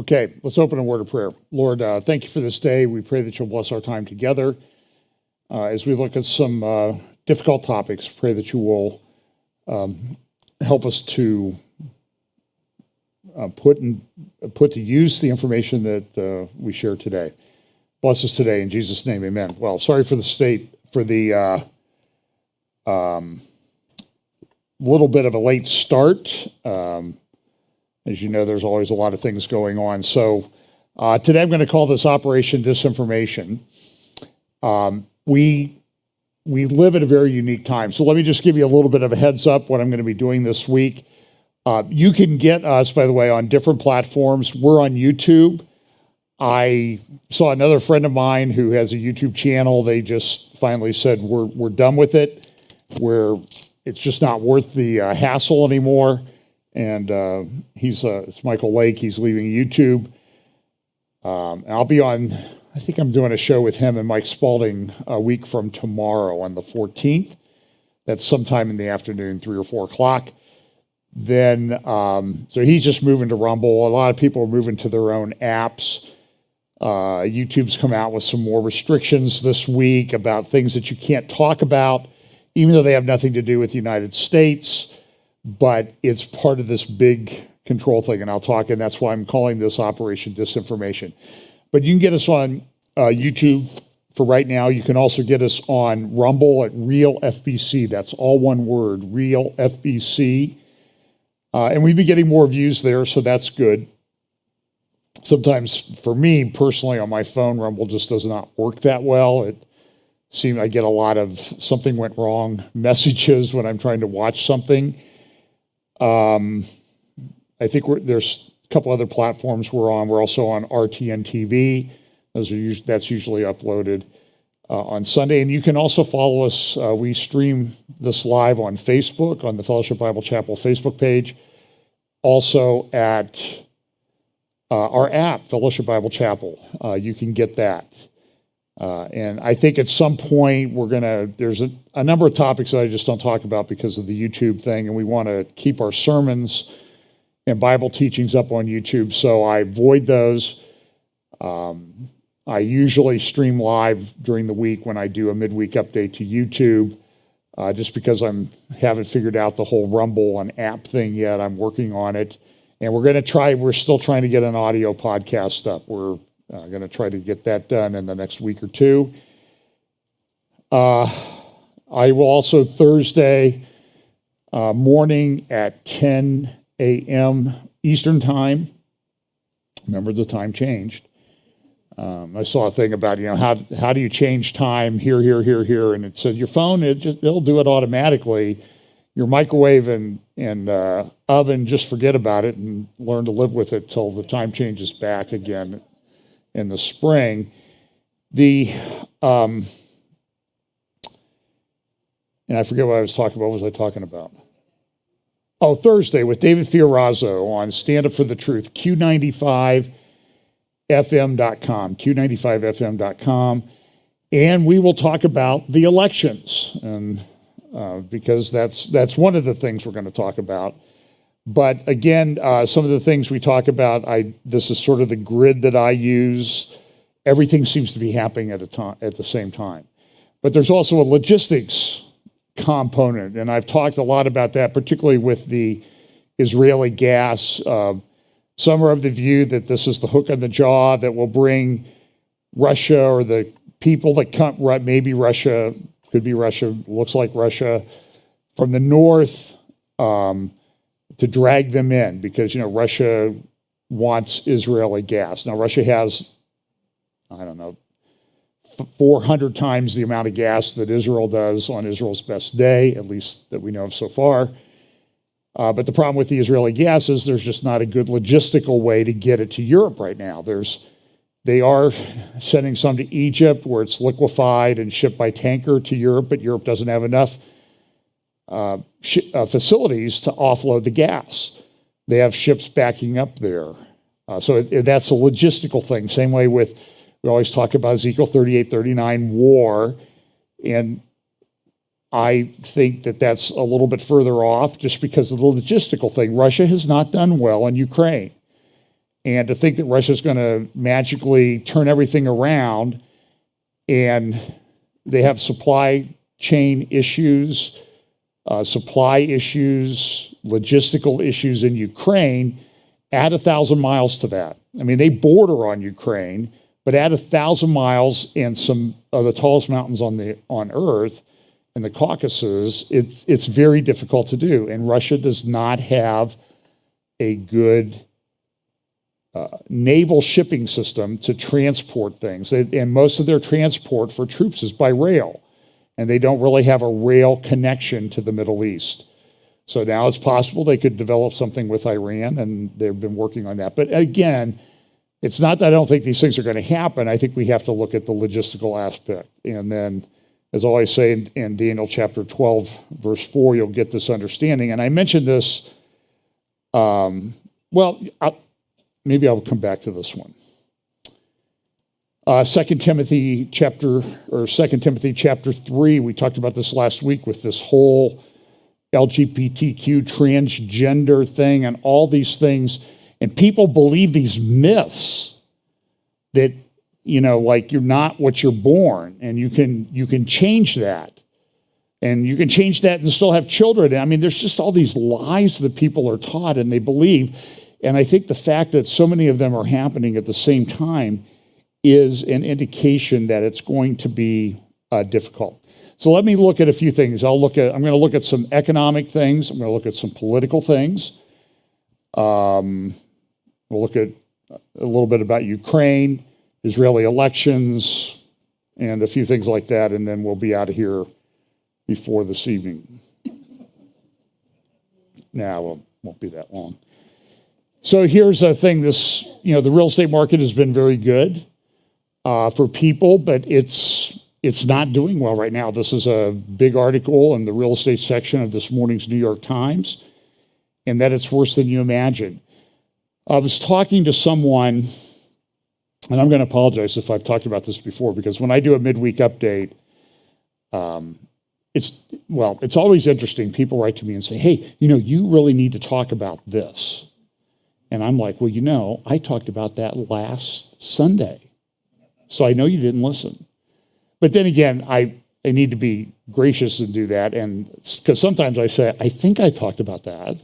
Okay, let's open a word of prayer. Lord, thank you for this day. We pray that you'll bless our time together. As we look at some difficult topics, pray that you will help us to put to use the information that we share today. Bless us today in Jesus' name, amen. Well, sorry for the little bit of a late start. As you know, there's always a lot of things going on. So today I'm going to call this Operation Disinformation. We live at a very unique time. So let me just give you a little bit of a heads up what I'm going to be doing this week. You can get us, by the way, on different platforms. We're on YouTube. I saw another friend of mine who has a YouTube channel. They just finally said, we're done with it. It's just not worth the hassle anymore. And it's Michael Lake. He's leaving YouTube. I'll be on, I think I'm doing a show with him and Mike Spalding a week from tomorrow on the 14th. That's sometime in the afternoon, 3 or 4 o'clock. Then, so he's just moving to Rumble. A lot of people are moving to their own apps. YouTube's come out with some more restrictions this week about things that you can't talk about, even though they have nothing to do with the United States. But it's part of this big control thing, and and that's why I'm calling this Operation Disinformation. But you can get us on YouTube for right now. You can also get us on Rumble at Real FBC. That's all one word, Real FBC. And we've been getting more views there, so that's good. Sometimes, for me personally, on my phone, Rumble just does not work that well. I get a lot of something went wrong messages when I'm trying to watch something. I think there's a couple other platforms we're on. We're also on RTN TV. That's usually uploaded on Sunday. And you can also follow us. We stream this live on Facebook, on the Fellowship Bible Chapel Facebook page. Also at our app, Fellowship Bible Chapel. You can get that. And I think at some point there's a number of topics that I just don't talk about because of the YouTube thing, and we want to keep our sermons and Bible teachings up on YouTube, so I avoid those. I usually stream live during the week when I do a midweek update to YouTube, just because I haven't figured out the whole Rumble and app thing yet. I'm working on it, and we're still trying to get an audio podcast up. We're going to try to get that done in the next week or two. I will also Thursday morning at 10 a.m. Eastern Time. Remember, the time changed. I saw a thing about, how do you change time here, and it said your phone, it'll do it automatically. Your microwave and oven, just forget about it and learn to live with it till the time changes back again in the spring. And I forget what I was talking about. What was I talking about? Oh, Thursday with David Fiorazzo on Stand Up for the Truth, Q95FM.com, Q95FM.com. And we will talk about the elections, and because that's one of the things we're going to talk about. But again, some of the things we talk about, this is sort of the grid that I use. Everything seems to be happening at the same time. But there's also a logistics component, and I've talked a lot about that, particularly with the Israeli gas. Some are of the view that this is the hook on the jaw that will bring Russia, or the people that come, maybe Russia, could be Russia, looks like Russia, from the north, to drag them in, because Russia wants Israeli gas. Now Russia has, 400 times the amount of gas that Israel does on Israel's best day, at least that we know of so far. But the problem with the Israeli gas is there's just not a good logistical way to get it to Europe right now. They are sending some to Egypt where it's liquefied and shipped by tanker to Europe, but Europe doesn't have enough facilities to offload the gas. They have ships backing up there. So that's a logistical thing. Same way we always talk about Ezekiel 38:39 war, and I think that's a little bit further off just because of the logistical thing. Russia has not done well in Ukraine. And to think that Russia's going to magically turn everything around, and they have supply chain issues, supply issues, logistical issues in Ukraine, add 1,000 miles to that. I mean, they border on Ukraine, but add 1,000 miles and some of the tallest mountains on Earth in the Caucasus, it's very difficult to do. And Russia does not have a good naval shipping system to transport things. And most of their transport for troops is by rail. And they don't really have a rail connection to the Middle East. So now it's possible they could develop something with Iran, and they've been working on that. But again, it's not that I don't think these things are going to happen. I think we have to look at the logistical aspect. And then, as I always say in Daniel chapter 12, verse 4, you'll get this understanding. And I mentioned this, maybe I'll come back to this one. 2 Timothy chapter 3, we talked about this last week with this whole LGBTQ transgender thing and all these things. And people believe these myths that, like you're not what you're born, and you can change that. And you can change that and still have children. I mean, there's just all these lies that people are taught and they believe. And I think the fact that so many of them are happening at the same time is an indication that it's going to be difficult. So let me look at a few things. I'm going to look at some economic things. I'm going to look at some political things. We'll look at a little bit about Ukraine, Israeli elections, and a few things like that, and then we'll be out of here before this evening. It won't be that long. So here's a thing. The real estate market has been very good for people, but it's not doing well right now. This is a big article in the real estate section of this morning's New York Times, and that it's worse than you imagine. I was talking to someone, and I'm going to apologize if I've talked about this before, because when I do a midweek update, it's always interesting. People write to me and say, hey, you really need to talk about this. And I'm like, well, I talked about that last Sunday. So I know you didn't listen. But then again, I need to be gracious and do that. And because sometimes I say, I think I talked about that,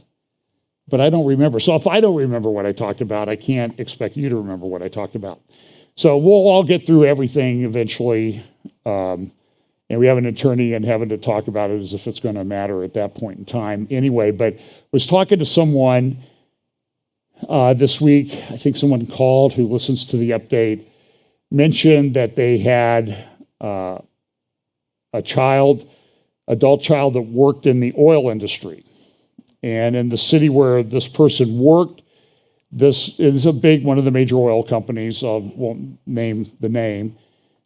but I don't remember. So if I don't remember what I talked about, I can't expect you to remember what I talked about. So we'll all get through everything eventually. And we have an attorney, and having to talk about it as if it's going to matter at that point in time anyway. But was talking to someone this week, I think someone called who listens to the update, mentioned that they had a adult child that worked in the oil industry. And in the city where this person worked, this is one of the major oil companies, I won't name the name.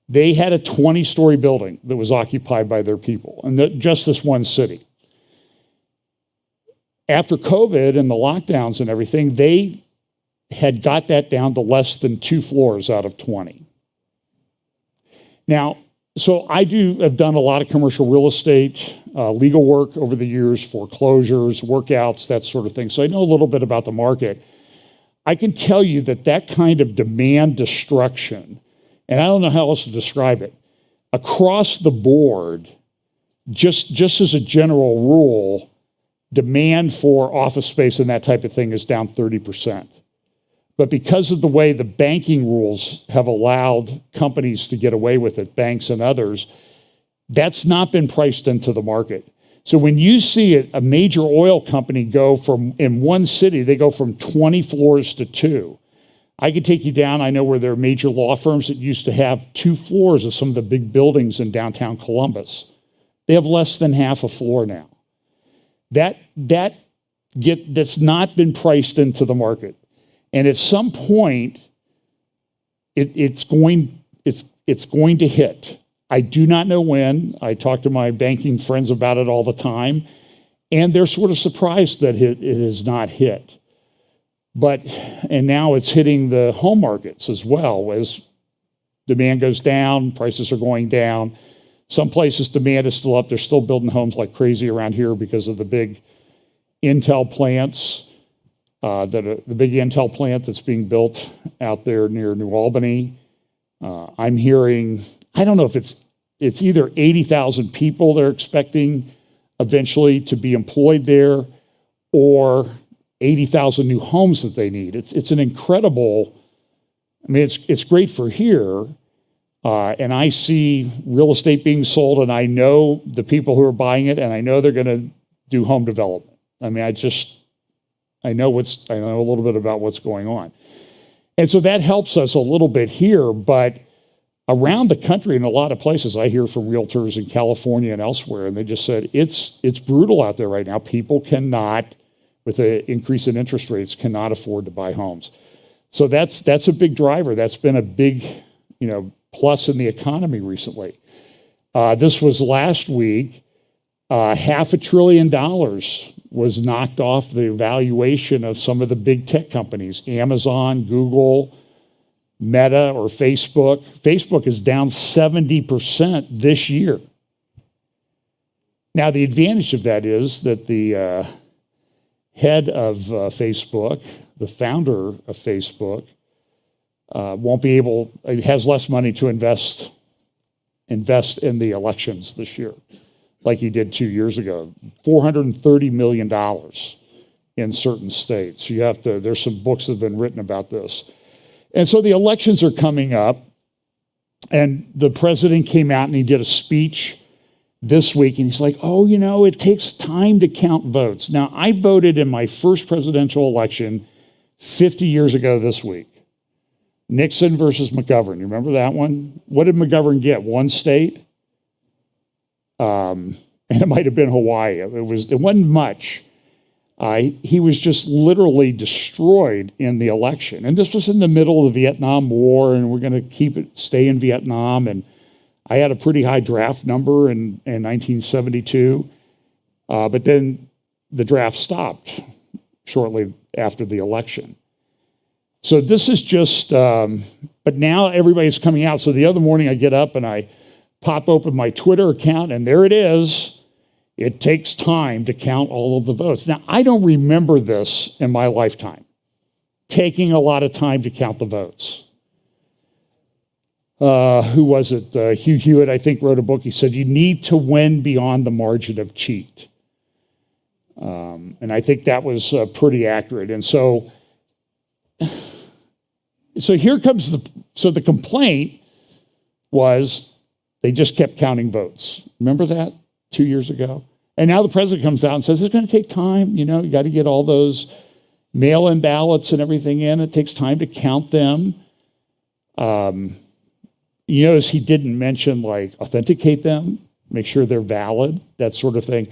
They had a 20-story building that was occupied by their people, and just this one city. After COVID and the lockdowns and everything, they had got that down to less than 2 floors out of 20. Now, so have done a lot of commercial real estate, legal work over the years, foreclosures, workouts, that sort of thing. So I know a little bit about the market. I can tell you that kind of demand destruction, and I don't know how else to describe it, across the board, just as a general rule, demand for office space and that type of thing is down 30%. But because of the way the banking rules have allowed companies to get away with it, banks and others, that's not been priced into the market. So when you see a major oil company in one city, they go from 20 floors to 2. I could take you down. I know where there are major law firms that used to have 2 floors of some of the big buildings in downtown Columbus. They have less than half a floor now. That's not been priced into the market. And at some point, it's going to hit. I do not know when. I talk to my banking friends about it all the time, and they're sort of surprised that it has not hit. And now it's hitting the home markets as well. As demand goes down, prices are going down. Some places demand is still up. They're still building homes like crazy around here because of the big Intel plants. the big Intel plant that's being built out there near New Albany. I'm hearing, I don't know if it's either 80,000 people they're expecting eventually to be employed there, or 80,000 new homes that they need. It's an incredible, I mean, it's great for here. And I see real estate being sold, and I know the people who are buying it, and I know they're going to do home development. I mean, I know a little bit about what's going on. And so that helps us a little bit here, but around the country in a lot of places, I hear from realtors in California and elsewhere, and they just said, it's brutal out there right now. People cannot, with the increase in interest rates, cannot afford to buy homes. So that's a big driver. That's been a big, plus in the economy recently. This was last week, $500 billion was knocked off the valuation of some of the big tech companies, Amazon, Google, Meta, or Facebook. Facebook is down 70% this year. Now, the advantage of that is that the head of Facebook, the founder of Facebook, has less money to invest in the elections this year, like he did 2 years ago. $430 million in certain states. There's some books that have been written about this. And so the elections are coming up, and the president came out and he did a speech this week, and he's like, it takes time to count votes. Now, I voted in my first presidential election 50 years ago this week. Nixon versus McGovern. You remember that one? What did McGovern get? One state? And it might have been Hawaii. It wasn't much. He was just literally destroyed in the election. And this was in the middle of the Vietnam War, and we're going to stay in Vietnam. And I had a pretty high draft number in 1972. But then the draft stopped shortly after the election. So this is just, but now everybody's coming out. So the other morning I get up and I pop open my Twitter account, and there it is. It takes time to count all of the votes. Now, I don't remember this in my lifetime, taking a lot of time to count the votes. Who was it? Hugh Hewitt, I think, wrote a book. He said, you need to win beyond the margin of cheat. And I think that was pretty accurate. And so here comes the complaint was they just kept counting votes. Remember that 2 years ago? And now the president comes out and says, it's going to take time. You got to get all those mail-in ballots and everything in. It takes time to count them. You notice he didn't mention authenticate them, make sure they're valid, that sort of thing.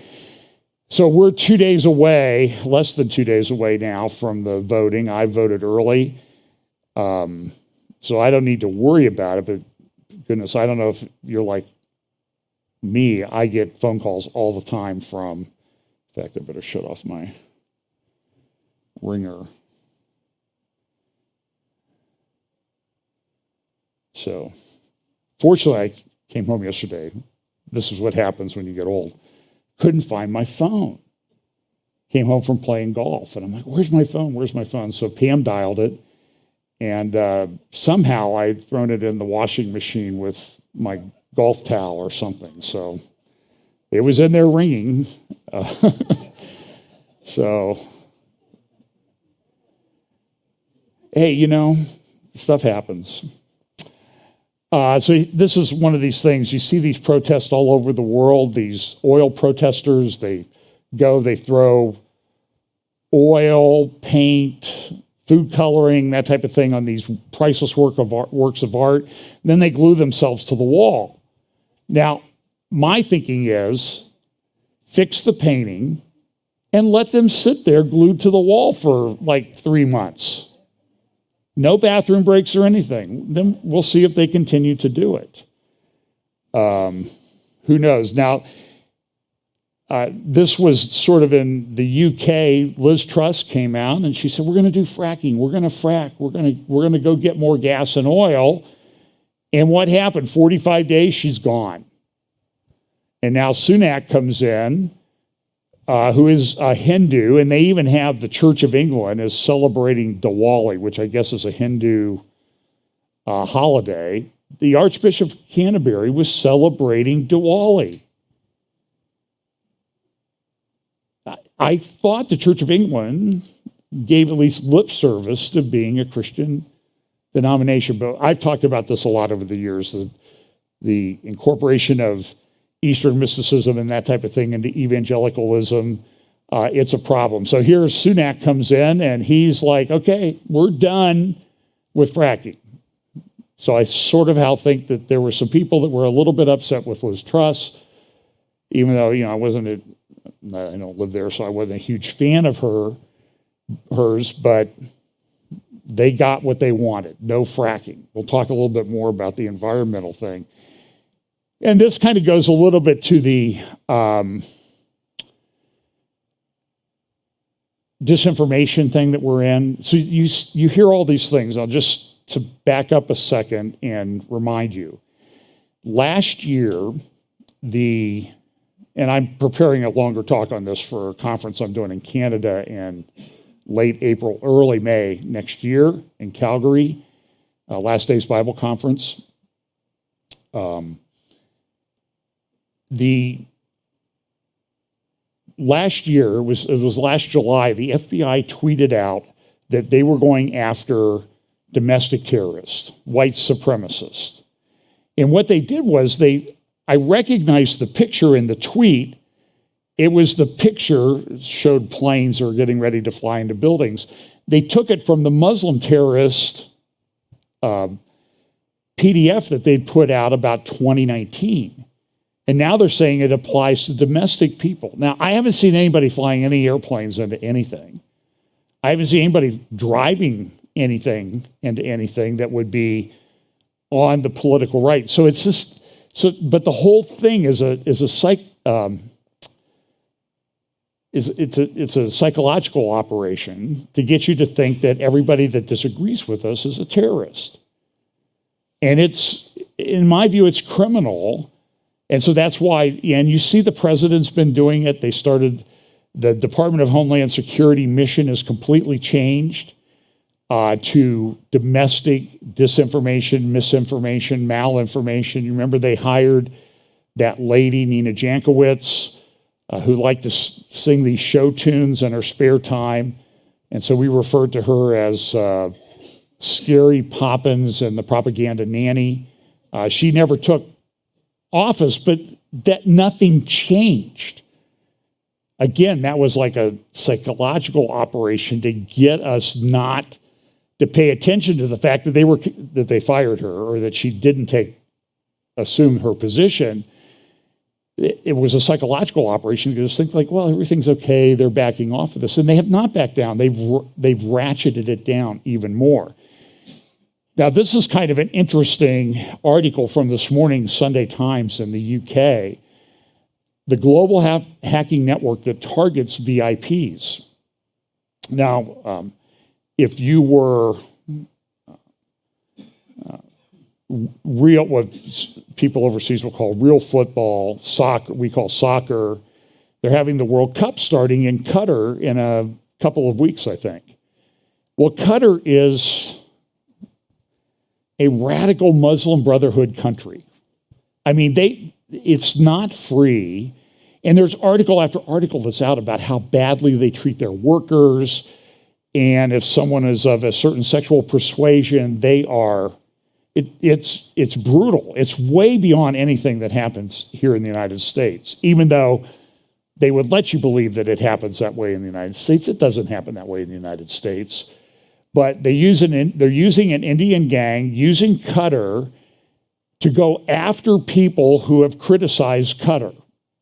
So we're 2 days away, less than 2 days away now from the voting. I voted early. So I don't need to worry about it, but goodness, I don't know if you're like me. I get phone calls all the time in fact, I better shut off my ringer. So fortunately, I came home yesterday. This is what happens when you get old. Couldn't find my phone. Came home from playing golf, and I'm like, where's my phone? Where's my phone? So Pam dialed it, and somehow I'd thrown it in the washing machine with my golf towel or something. So it was in there ringing. So, hey, stuff happens. So this is one of these things. You see these protests all over the world, these oil protesters. They throw oil, paint, food coloring, that type of thing on these priceless works of art. Then they glue themselves to the wall. Now, my thinking is fix the painting and let them sit there glued to the wall for 3 months. No bathroom breaks or anything. Then we'll see if they continue to do it. Who knows? Now, this was sort of in the UK. Liz Truss came out and she said, we're going to do fracking. We're going to frack. We're going to go get more gas and oil. And what happened? 45 days, she's gone. And now Sunak comes in. who is a Hindu, and they even have the Church of England is celebrating Diwali, which I guess is a Hindu holiday. The Archbishop of Canterbury was celebrating Diwali. I thought the Church of England gave at least lip service to being a Christian denomination, but I've talked about this a lot over the years, the incorporation of Eastern mysticism and that type of thing into evangelicalism. It's a problem. So here Sunak comes in and he's like, okay, we're done with fracking. So I sort of think that there were some people that were a little bit upset with Liz Truss, even though, I don't live there, so I wasn't a huge fan of hers, but they got what they wanted, no fracking. We'll talk a little bit more about the environmental thing. And this kind of goes a little bit to the disinformation thing that we're in. So you hear all these things. I'll just to back up a second and remind you. Last year, and I'm preparing a longer talk on this for a conference I'm doing in Canada in late April, early May next year in Calgary, Last Days Bible Conference. The last year, it was last July, the FBI tweeted out that they were going after domestic terrorists, white supremacists. And what they did was I recognized the picture in the tweet. It was the picture, showed planes that were getting ready to fly into buildings. They took it from the Muslim terrorist PDF that they'd put out about 2019. And now they're saying it applies to domestic people. Now, I haven't seen anybody flying any airplanes into anything. I haven't seen anybody driving anything into anything that would be on the political right. So it's just, but the whole thing is a psychological operation to get you to think that everybody that disagrees with us is a terrorist. And it's, in my view, it's criminal. And so that's why, and you see the president's been doing it. They started, the Department of Homeland Security mission is completely changed to domestic disinformation, misinformation, malinformation. You remember they hired that lady, Nina Jankowicz, who liked to sing these show tunes in her spare time. And so we referred to her as Scary Poppins and the propaganda nanny. She never took office, but that nothing changed. Again, that was like a psychological operation to get us not to pay attention to the fact that they fired her or that she didn't assume her position. It was a psychological operation to just think like, well, everything's okay. They're backing off of this, and they have not backed down. They've ratcheted it down even more. Now, this is kind of an interesting article from this morning's Sunday Times in the UK. The global hacking network that targets VIPs. Now, if you were real, what people overseas will call real football, soccer, we call soccer, they're having the World Cup starting in Qatar in a couple of weeks, I think. Well, Qatar is a radical Muslim Brotherhood country. I mean, it's not free. And there's article after article that's out about how badly they treat their workers. And if someone is of a certain sexual persuasion, it's brutal. It's way beyond anything that happens here in the United States. Even though they would let you believe that it happens that way in the United States, it doesn't happen that way in the United States. But they're using an Indian gang, using Qatar to go after people who have criticized Qatar.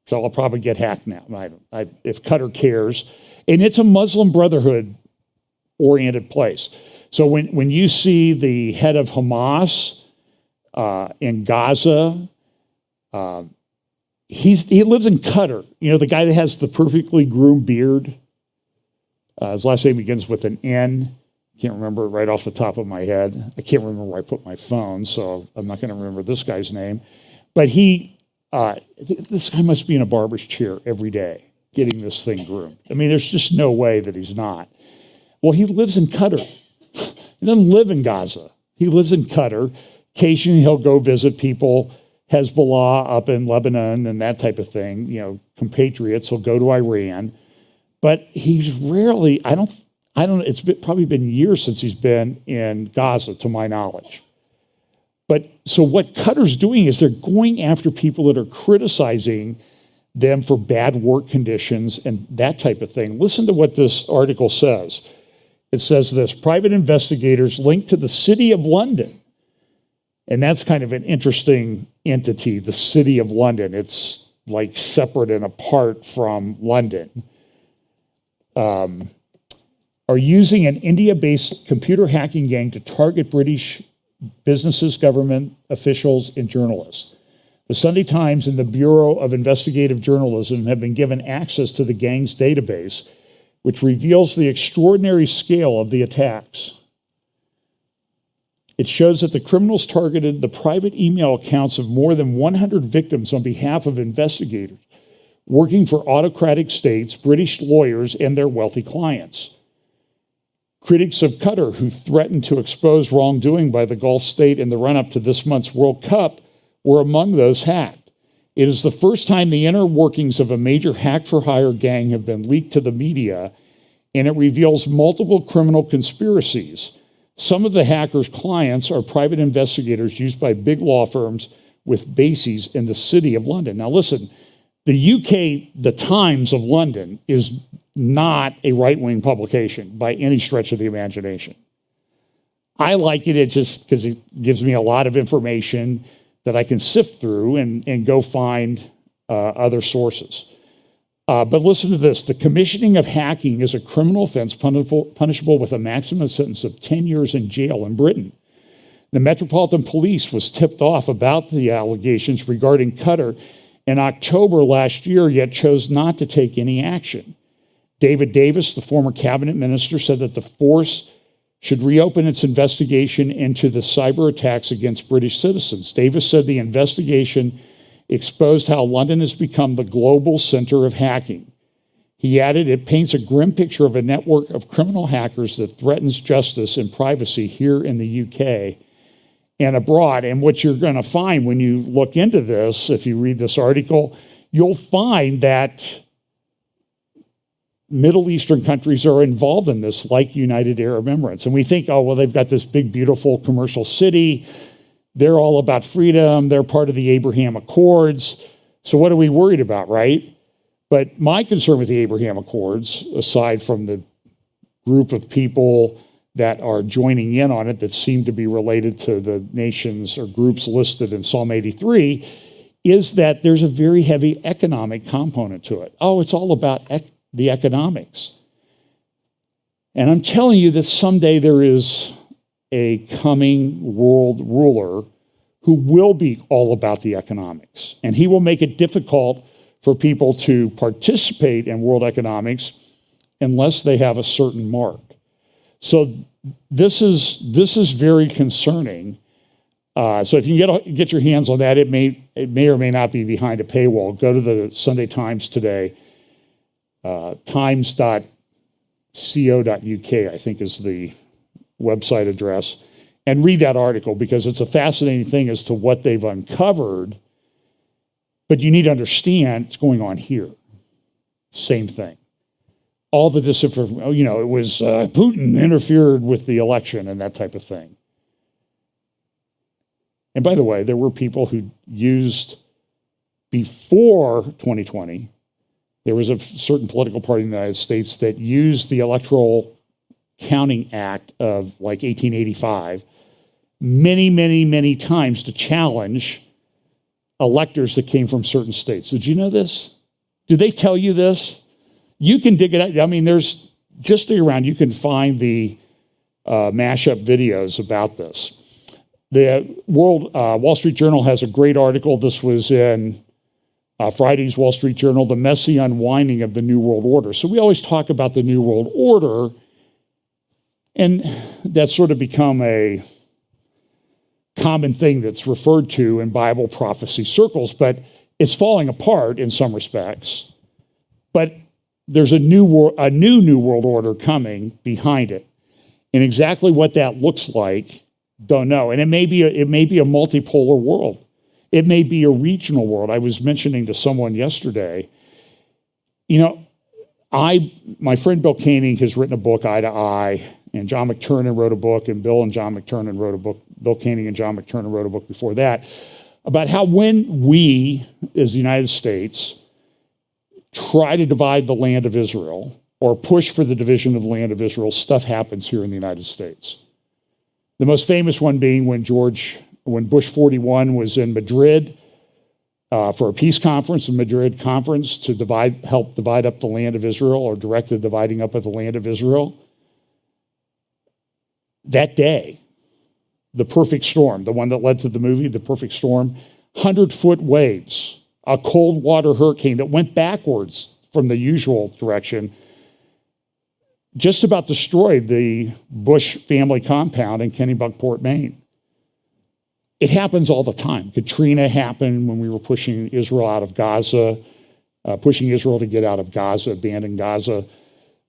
So I'll probably get hacked now if Qatar cares. And it's a Muslim Brotherhood-oriented place. So when you see the head of Hamas in Gaza, he lives in Qatar. You know, the guy that has the perfectly groomed beard. His last name begins with an N. Can't remember it right off the top of my head. I can't remember where I put my phone, so I'm not going to remember this guy's name. But this guy must be in a barber's chair every day getting this thing groomed. I mean, there's just no way that he's not. Well, he lives in Qatar. He doesn't live in Gaza. He lives in Qatar. Occasionally he'll go visit people, Hezbollah up in Lebanon and that type of thing, compatriots. He'll go to Iran. But he's rarely, it's probably been years since he's been in Gaza, to my knowledge. But so what Qatar's doing is they're going after people that are criticizing them for bad work conditions and that type of thing. Listen to what this article says. It says this: private investigators linked to the City of London. And that's kind of an interesting entity, the City of London. It's like separate and apart from London. Are using an India-based computer hacking gang to target British businesses, government officials, and journalists. The Sunday Times and the Bureau of Investigative Journalism have been given access to the gang's database, which reveals the extraordinary scale of the attacks. It shows that the criminals targeted the private email accounts of more than 100 victims on behalf of investigators working for autocratic states, British lawyers, and their wealthy clients. Critics of Qatar, who threatened to expose wrongdoing by the Gulf state in the run-up to this month's World Cup, were among those hacked. It is the first time the inner workings of a major hack-for-hire gang have been leaked to the media, and it reveals multiple criminal conspiracies. Some of the hackers' clients are private investigators used by big law firms with bases in the City of London. Now listen, the UK, the Times of London, is not a right-wing publication by any stretch of the imagination. I like it just because it gives me a lot of information that I can sift through and go find other sources. But listen to this. The commissioning of hacking is a criminal offense punishable with a maximum sentence of 10 years in jail in Britain. The Metropolitan Police was tipped off about the allegations regarding Qatar in October last year, yet chose not to take any action. David Davis, the former cabinet minister, said that the force should reopen its investigation into the cyber attacks against British citizens. Davis said the investigation exposed how London has become the global center of hacking. He added, it paints a grim picture of a network of criminal hackers that threatens justice and privacy here in the UK and abroad. And what you're going to find when you look into this, if you read this article, you'll find that Middle Eastern countries are involved in this, like United Arab Emirates. And we think, oh, well, they've got this big, beautiful commercial city. They're all about freedom. They're part of the Abraham Accords. So what are we worried about, right? But my concern with the Abraham Accords, aside from the group of people that are joining in on it that seem to be related to the nations or groups listed in Psalm 83, is that there's a very heavy economic component to it. Oh, it's all about the economics. And I'm telling you that someday there is a coming world ruler who will be all about the economics. And he will make it difficult for people to participate in world economics unless they have a certain mark. So this is very concerning. So if you can get your hands on that, it may or may not be behind a paywall. Go to the Sunday Times today. Times.co.uk, I think is the website address, and read that article because it's a fascinating thing as to what they've uncovered. But you need to understand it's going on here. Same thing. All the disinformation, it was Putin interfered with the election and that type of thing. And by the way, there were people who used, before 2020, there was a certain political party in the United States that used the Electoral Counting Act of like 1885 many, many, many times to challenge electors that came from certain states. Did you know this? Did they tell you this? You can dig it out. I mean, there's just around, you can find the mashup videos about this. The Wall Street Journal has a great article. This was in Friday's Wall Street Journal, The Messy Unwinding of the New World Order. So we always talk about the New World Order, and that's sort of become a common thing that's referred to in Bible prophecy circles, but it's falling apart in some respects. But there's a new world order coming behind it. And exactly what that looks like, don't know. And it may be a multipolar world. It may be a regional world. I was mentioning to someone yesterday, my friend Bill Koenig has written a book, Eye to Eye, and John McTernan wrote a book, and Bill and John McTernan wrote a book. Bill Koenig and John McTernan wrote a book before that about how when we, as the United States, try to divide the land of Israel or push for the division of the land of Israel, stuff happens here in the United States. The most famous one being when Bush 41 was in Madrid for a peace conference, a Madrid conference to help divide up the land of Israel or direct the dividing up of the land of Israel. That day, the perfect storm, the one that led to the movie, The Perfect Storm, 100-foot waves, a cold water hurricane that went backwards from the usual direction, just about destroyed the Bush family compound in Kennebunkport, Maine. It happens all the time. Katrina happened when we were pushing Israel out of Gaza, pushing Israel to get out of Gaza, abandon Gaza.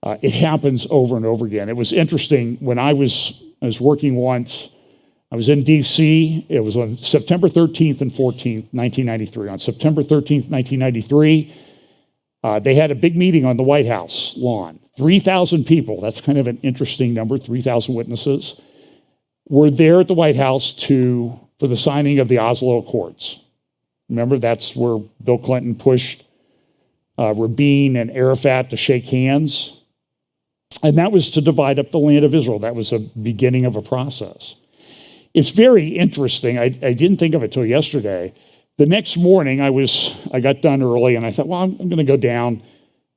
It happens over and over again. It was interesting when I was working once. I was in D.C. It was on September 13th and 14th, 1993. On September 13th, 1993, they had a big meeting on the White House lawn. 3,000 people, that's kind of an interesting number, 3,000 witnesses, were there at the White House for the signing of the Oslo Accords. Remember, that's where Bill Clinton pushed Rabin and Arafat to shake hands. And that was to divide up the land of Israel. That was a beginning of a process. It's very interesting. I didn't think of it till yesterday. The next morning, I got done early, and I thought, well, I'm going to go down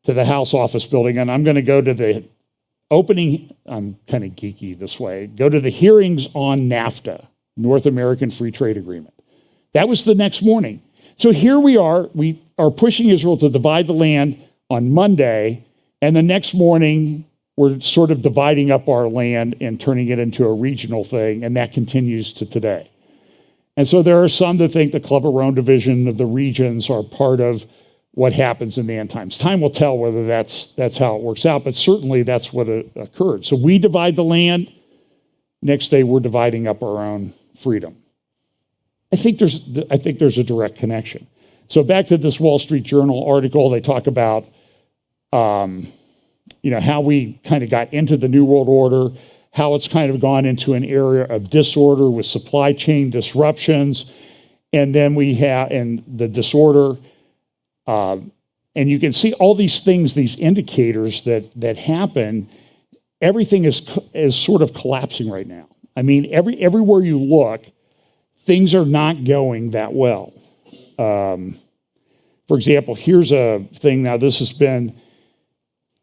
to the House office building, and I'm going to go to the opening. I'm kind of geeky this way. Go to the hearings on NAFTA, North American Free Trade Agreement. That was the next morning. So here we are pushing Israel to divide the land on Monday, and the next morning, we're sort of dividing up our land and turning it into a regional thing, and that continues to today. And so there are some that think the Club of Rome division of the regions are part of what happens in the end times. Time will tell whether that's how it works out, but certainly that's what occurred. So we divide the land. Next day, we're dividing up our own freedom. I think there's a direct connection. So back to this Wall Street Journal article, they talk about how we kind of got into the New World Order, how it's kind of gone into an area of disorder with supply chain disruptions, and then we have the disorder, and you can see all these things, these indicators that happen. Everything is sort of collapsing right now. I mean, everywhere you look, things are not going that well. For example, here's a thing. Now, this has been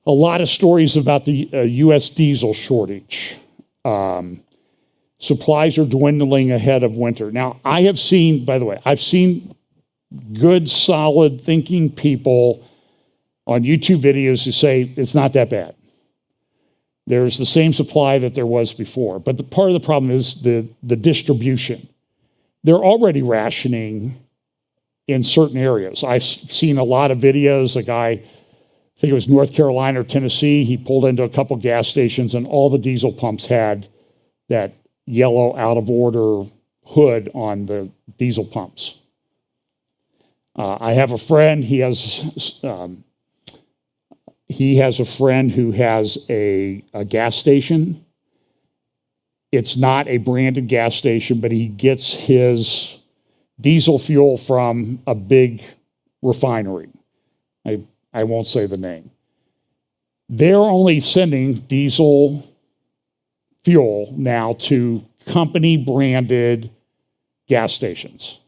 a lot of stories about the U.S. diesel shortage. Supplies are dwindling ahead of winter. Now, I've seen good, solid thinking people on YouTube videos who say it's not that bad. There's the same supply that there was before. But part of the problem is the distribution. They're already rationing in certain areas. I've seen a lot of videos. A guy, I think it was North Carolina or Tennessee, he pulled into a couple gas stations and all the diesel pumps had that yellow out of order hood on the diesel pumps. I have a friend, he has a friend who has a gas station. It's not a branded gas station, but he gets his diesel fuel from a big refinery. I won't say the name. They're only sending diesel fuel now to company-branded gas stations.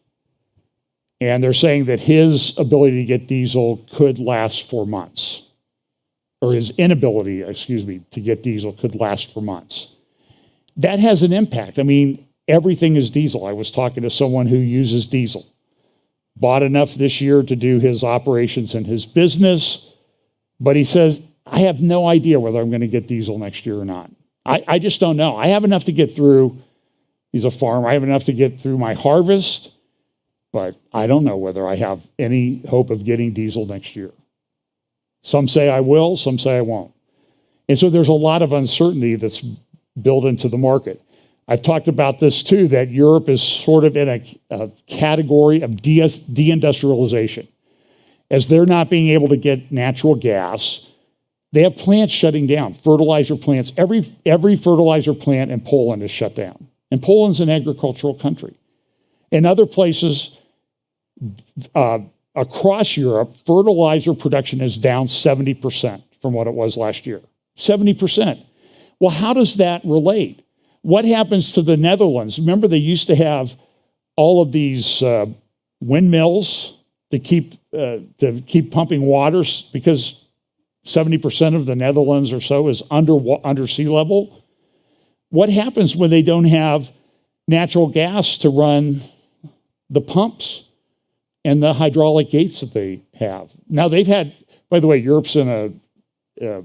And they're saying that his ability to get diesel could last for months. Or his inability, to get diesel could last for months. That has an impact. I mean, everything is diesel. I was talking to someone who uses diesel. Bought enough this year to do his operations and his business, but he says, I have no idea whether I'm going to get diesel next year or not. I just don't know. I have enough to get through, he's a farmer, I have enough to get through my harvest, but I don't know whether I have any hope of getting diesel next year. Some say I will, some say I won't. And so there's a lot of uncertainty that's built into the market. I've talked about this too, that Europe is sort of in a category of deindustrialization. As they're not being able to get natural gas, they have plants shutting down, fertilizer plants. Every fertilizer plant in Poland is shut down. And Poland's an agricultural country. In other places across Europe, fertilizer production is down 70% from what it was last year. 70%. Well, how does that relate? What happens to the Netherlands? Remember, they used to have all of these windmills to keep pumping waters because 70% of the Netherlands or so is under sea level. What happens when they don't have natural gas to run the pumps and the hydraulic gates that they have? Now they've had, by the way, Europe's in a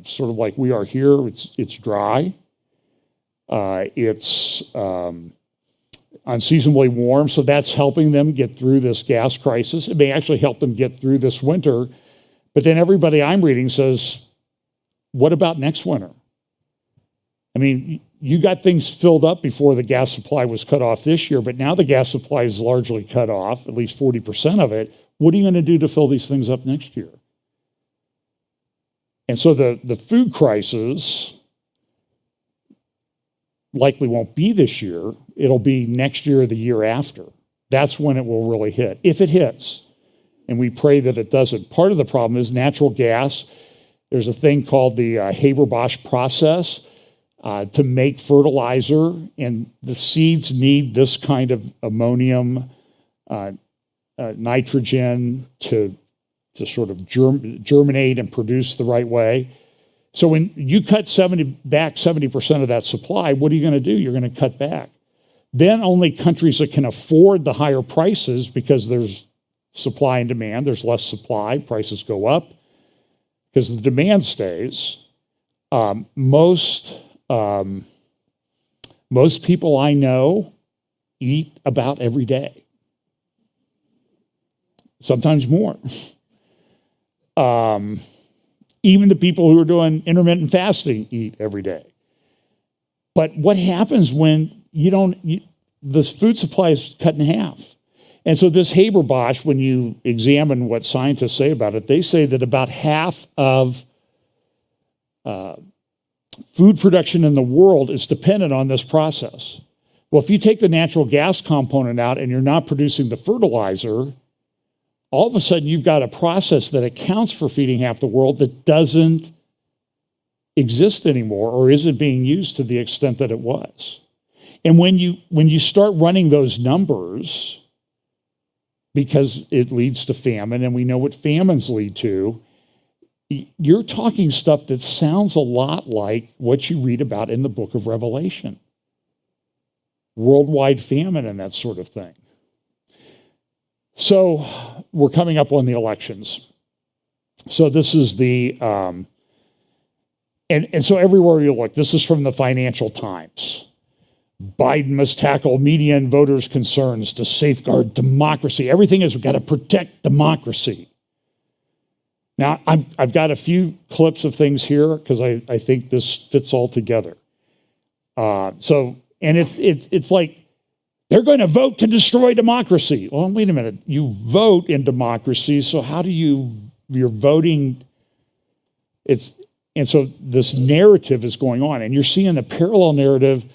sort of like we are here. It's dry. It's unseasonably warm, so that's helping them get through this gas crisis. It may actually help them get through this winter. But then everybody I'm reading says, what about next winter? I mean, you got things filled up before the gas supply was cut off this year, but now the gas supply is largely cut off, at least 40% of it. What are you going to do to fill these things up next year? And so the food crisis likely won't be this year. It'll be next year or the year after. That's when it will really hit, if it hits. And we pray that it doesn't. Part of the problem is natural gas. There's a thing called the Haber-Bosch process to make fertilizer, and the seeds need this kind of ammonium, nitrogen to sort of germinate and produce the right way. So when you cut 70% of that supply, what are you going to do? You're going to cut back. Then only countries that can afford the higher prices, because there's supply and demand, there's less supply, prices go up. Because the demand stays. Most people I know eat about every day, sometimes more. Even the people who are doing intermittent fasting eat every day. But what happens when this food supply is cut in half? And so this Haber-Bosch, when you examine what scientists say about it, they say that about half of food production in the world is dependent on this process. Well, if you take the natural gas component out and you're not producing the fertilizer, all of a sudden you've got a process that accounts for feeding half the world that doesn't exist anymore or isn't being used to the extent that it was. And when you start running those numbers, because it leads to famine, and we know what famines lead to, you're talking stuff that sounds a lot like what you read about in the book of Revelation. Worldwide famine and that sort of thing. So we're coming up on the elections. So this is the, and so everywhere you look, this is from the Financial Times. Biden must tackle media and voters' concerns to safeguard democracy. Everything is, we've got to protect democracy. Now, I've got a few clips of things here because I think this fits all together. And it's like, they're going to vote to destroy democracy. Well, wait a minute. You vote in democracy, so how do you're voting? And so this narrative is going on, and you're seeing the parallel narrative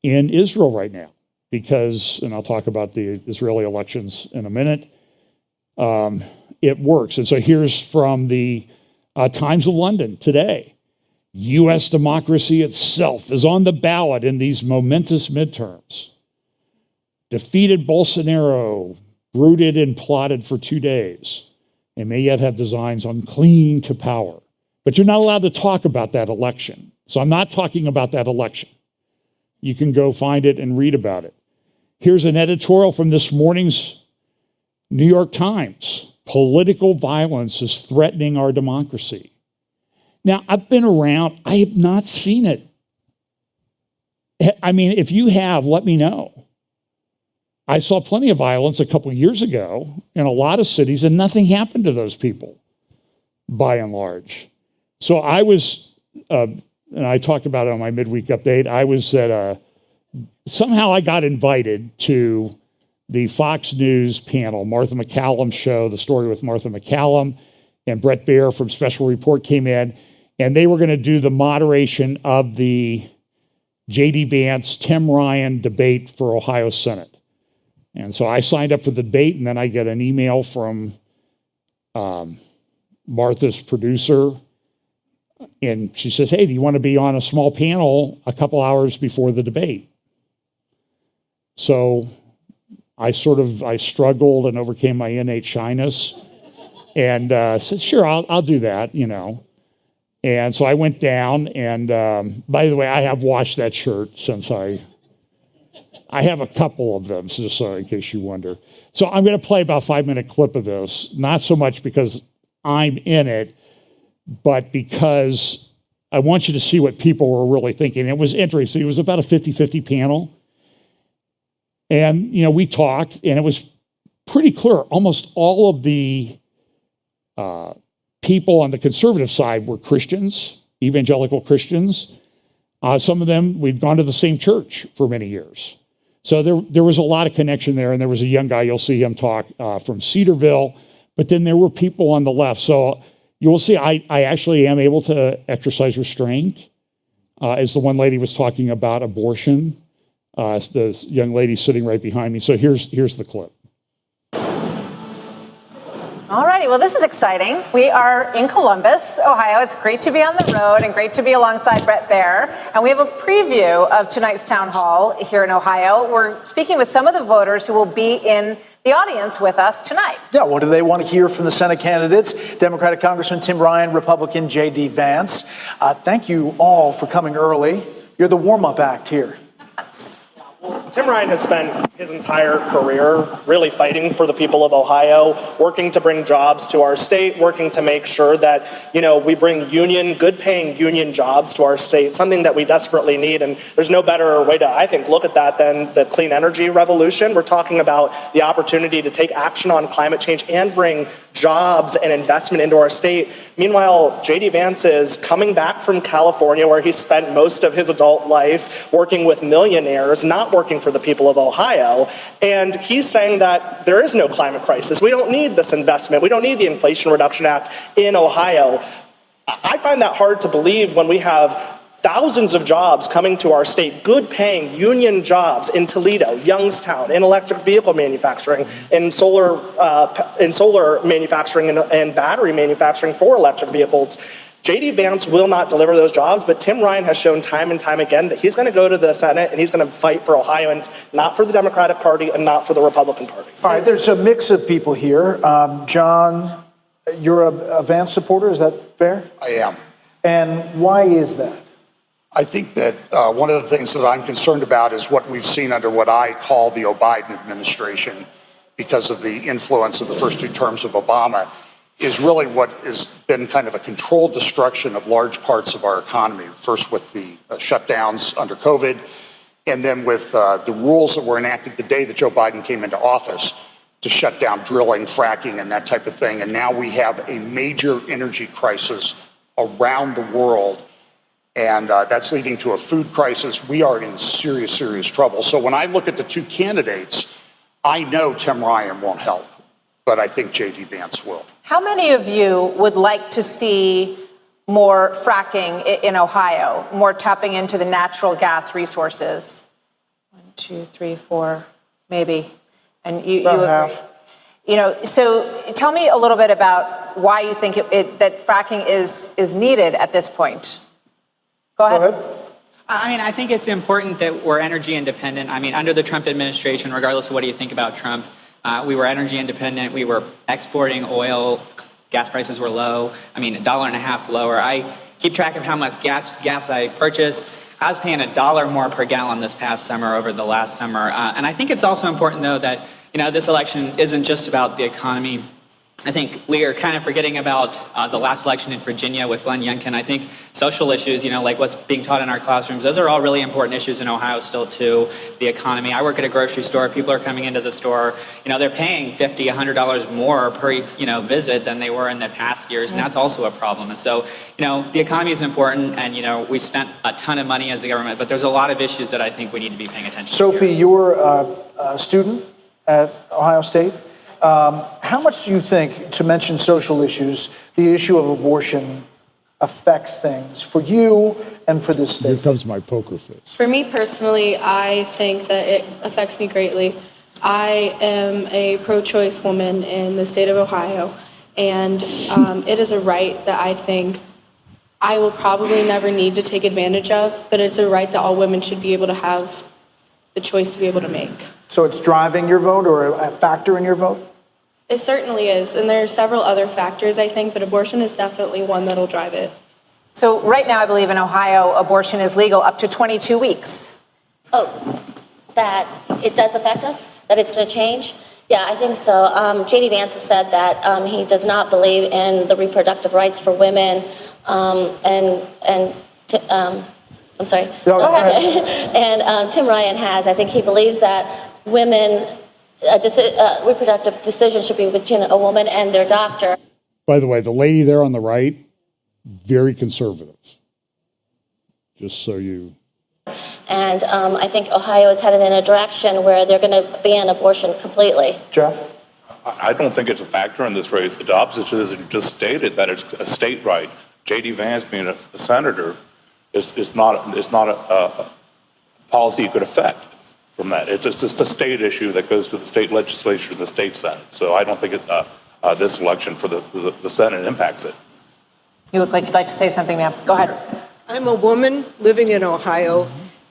in Israel right now, because, and I'll talk about the Israeli elections in a minute, it works. And so here's from the Times of London today. U.S. democracy itself is on the ballot in these momentous midterms. Defeated Bolsonaro, brooded and plotted for 2 days, and may yet have designs on clinging to power. But you're not allowed to talk about that election. So I'm not talking about that election. You can go find it and read about it. Here's an editorial from this morning's New York Times. Political violence is threatening our democracy. Now, I've been around. I have not seen it. I mean, if you have, let me know. I saw plenty of violence a couple of years ago in a lot of cities, and nothing happened to those people. by and large. So I was, and I talked about it on my midweek update, I was at somehow I got invited to the Fox News panel, Martha McCallum's show, The Story with Martha McCallum, and Brett Baer from Special Report came in, and they were going to do the moderation of the J.D. Vance, Tim Ryan debate for Ohio Senate. And so I signed up for the debate, and then I get an email from Martha's producer, and she says, hey, do you want to be on a small panel a couple hours before the debate? So I struggled and overcame my innate shyness and said, sure, I'll do that, you know. And so I went down, and by the way, I have washed that shirt since I have a couple of them, just so in case you wonder. So I'm going to play about a 5-minute clip of this, not so much because I'm in it, but because I want you to see what people were really thinking. It was interesting. It was about a 50-50 panel. And, you know, we talked, and it was pretty clear. Almost all of the people on the conservative side were Christians, evangelical Christians. Some of them, we'd gone to the same church for many years. So there was a lot of connection there, and there was a young guy, you'll see him talk, from Cedarville, but then there were people on the left. So you'll see I actually am able to exercise restraint, as the one lady was talking about abortion. The young lady sitting right behind me. So here's the clip. All righty, well, this is exciting. We are in Columbus, Ohio. It's great to be on the road and great to be alongside Brett Baer. And we have a preview of tonight's town hall here in Ohio. We're speaking with some of the voters who will be in the audience with us tonight. Yeah, what do they want to hear from the Senate candidates? Democratic Congressman Tim Ryan, Republican J.D. Vance. Thank you all for coming early. You're the warm-up act here. Tim Ryan has spent his entire career really fighting for the people of Ohio, working to bring jobs to our state, working to make sure that, you know, we bring good-paying union jobs to our state, something that we desperately need. And there's no better way to, I think, look at that than the clean energy revolution. We're talking about the opportunity to take action on climate change and bring jobs and investment into our state. Meanwhile, J.D. Vance is coming back from California, where he spent most of his adult life working with millionaires, not working for the people of Ohio. And he's saying that there is no climate crisis. We don't need this investment. We don't need the Inflation Reduction Act in Ohio. I find that hard to believe when we have thousands of jobs coming to our state, good-paying union jobs in Toledo, Youngstown, in electric vehicle manufacturing, in solar manufacturing, and battery manufacturing for electric vehicles. J.D. Vance will not deliver those jobs, but Tim Ryan has shown time and time again that he's going to go to the Senate and he's going to fight for Ohioans, not for the Democratic Party and not for the Republican Party. All right, there's a mix of people here. John, you're a Vance supporter, is that fair? I am. And why is that? I think that one of the things that I'm concerned about is what we've seen under what I call the Biden administration, because of the influence of the first 2 terms of Obama, is really what has been kind of a controlled destruction of large parts of our economy, first with the shutdowns under COVID, and then with the rules that were enacted the day that Joe Biden came into office to shut down drilling, fracking, and that type of thing. And now we have a major energy crisis around the world, and that's leading to a food crisis. We are in serious, serious trouble. So when I look at the 2 candidates, I know Tim Ryan won't help, but I think J.D. Vance will. How many of you would like to see more fracking in Ohio, more tapping into the natural gas resources? 1, 2, 3, 4, maybe. And you agree? Half. You know, so tell me a little bit about why you think that fracking is needed at this point. Go ahead. I mean, I think it's important that we're energy independent. I mean, under the Trump administration, regardless of what you think about Trump, we were energy independent. We were exporting oil. Gas prices were low. I mean, $1.50 lower. I keep track of how much gas I purchased. I was paying $1 more per gallon this past summer over the last summer. And I think it's also important, though, that, you know, this election isn't just about the economy. I think we are kind of forgetting about the last election in Virginia with Glenn Youngkin. I think social issues, like what's being taught in our classrooms, those are all really important issues in Ohio still too. The economy. I work at a grocery store. People are coming into the store. They're paying $50, $100 more per, visit than they were in the past years, and that's also a problem. And so, the economy is important, and, we spent a ton of money as a government, but there's a lot of issues that I think we need to be paying attention to. Sophie, you're a student at Ohio State. How much do you think, to mention social issues, the issue of abortion affects things for you and for this state? Here comes my poker face. For me personally, I think that it affects me greatly. I am a pro-choice woman in the state of Ohio, and it is a right that I think I will probably never need to take advantage of, but it's a right that all women should be able to have the choice to be able to make. So it's driving your vote or a factor in your vote? It certainly is, and there are several other factors, I think, but abortion is definitely one that'll drive it. So right now, I believe in Ohio, abortion is legal up to 22 weeks. Oh, that it does affect us? That it's going to change? Yeah, I think so. J.D. Vance has said that he does not believe in the reproductive rights for women, I'm sorry. Go ahead. And Tim Ryan has. I think he believes that women, reproductive decision should be between a woman and their doctor. By the way, the lady there on the right, very conservative. Just so you... And I think Ohio is headed in a direction where they're going to ban abortion completely. Jeff? I don't think it's a factor in this race. The Dobbs decision just stated that it's a state right. J.D. Vance, being a senator, is not a policy you could affect from that. It's just a state issue that goes to the state legislature and the state senate. So I don't think this election for the Senate impacts it. You look like you'd like to say something, ma'am. Go ahead. I'm a woman living in Ohio,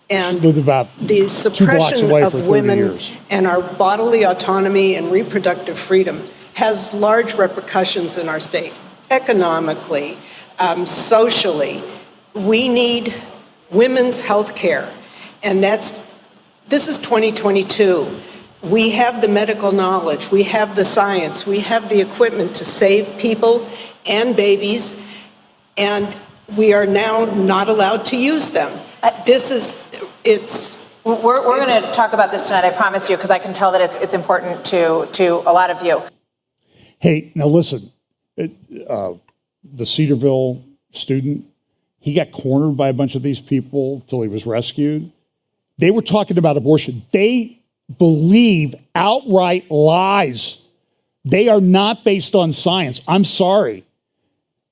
and Lived about the 2 blocks suppression away for of 30 women years. and our bodily autonomy and reproductive freedom has large repercussions in our state. Economically, socially, we need women's health care, and this is 2022. We have the medical knowledge, we have the science, we have the equipment to save people and babies, and we are now not allowed to use them. We're going to talk about this tonight, I promise you, because I can tell that it's important to a lot of you. Hey, now listen, the Cedarville student, he got cornered by a bunch of these people till he was rescued. They were talking about abortion. They believe outright lies. They are not based on science. I'm sorry.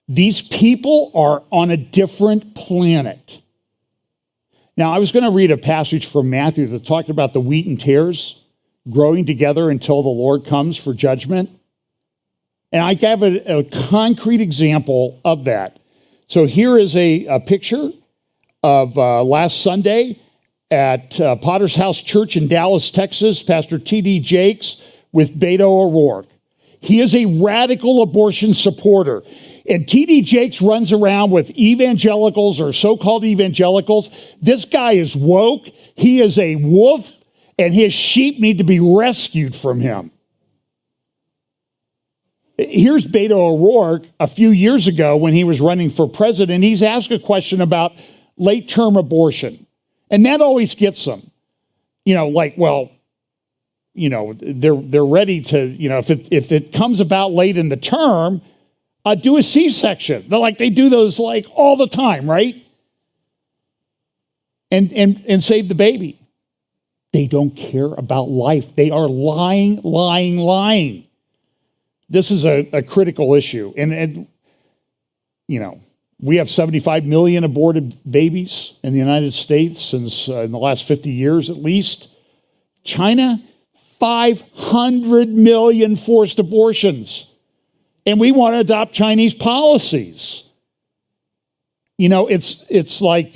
These people are on a different planet. Now, I was going to read a passage from Matthew that talked about the wheat and tares growing together until the Lord comes for judgment. And I gave a concrete example of that. So here is a picture of last Sunday at Potter's House Church in Dallas, Texas, Pastor T.D. Jakes with Beto O'Rourke. He is a radical abortion supporter. And T.D. Jakes runs around with evangelicals or so-called evangelicals. This guy is woke. He is a wolf, and his sheep need to be rescued from him. Here's Beto O'Rourke a few years ago when he was running for president. He's asked a question about late-term abortion. And that always gets them. They're ready to, if it comes about late in the term, do a C-section. They do those all the time, right? And save the baby. They don't care about life. They are lying. This is a critical issue. And we have 75 million aborted babies in the United States since in the last 50 years at least. China, 500 million forced abortions. And we want to adopt Chinese policies. It's like,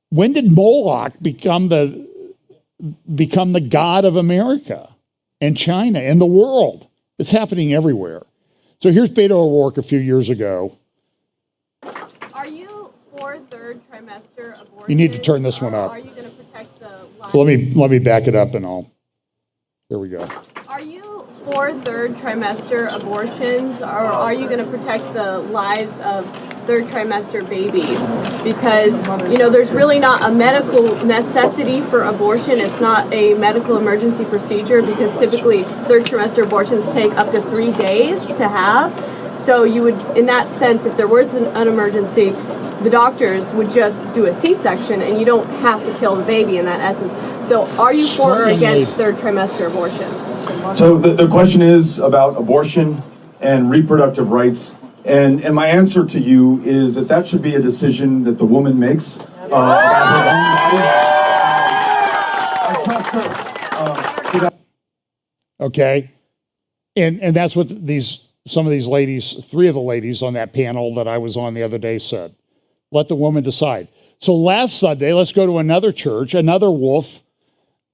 when did Moloch become the god of America and China and the world? It's happening everywhere. So here's Beto O'Rourke a few years ago. Are you for third trimester abortion? You need to turn this one up. Are you going to protect the lives? So let me back it up and here we go. Are you for third trimester abortions, or are you going to protect the lives of third trimester babies? Because, you know, there's really not a medical necessity for abortion. It's not a medical emergency procedure because typically third trimester abortions take up to 3 days to have. So you would, in that sense, if there was an emergency, the doctors would just do a C-section and you don't have to kill the baby in that essence. So are you for or against third trimester abortions? So the question is about abortion and reproductive rights. And my answer to you is that should be a decision that the woman makes about her own body. I trust her. Okay. And that's what some of these ladies, 3 of the ladies on that panel that I was on the other day said. Let the woman decide. So last Sunday, let's go to another church, another wolf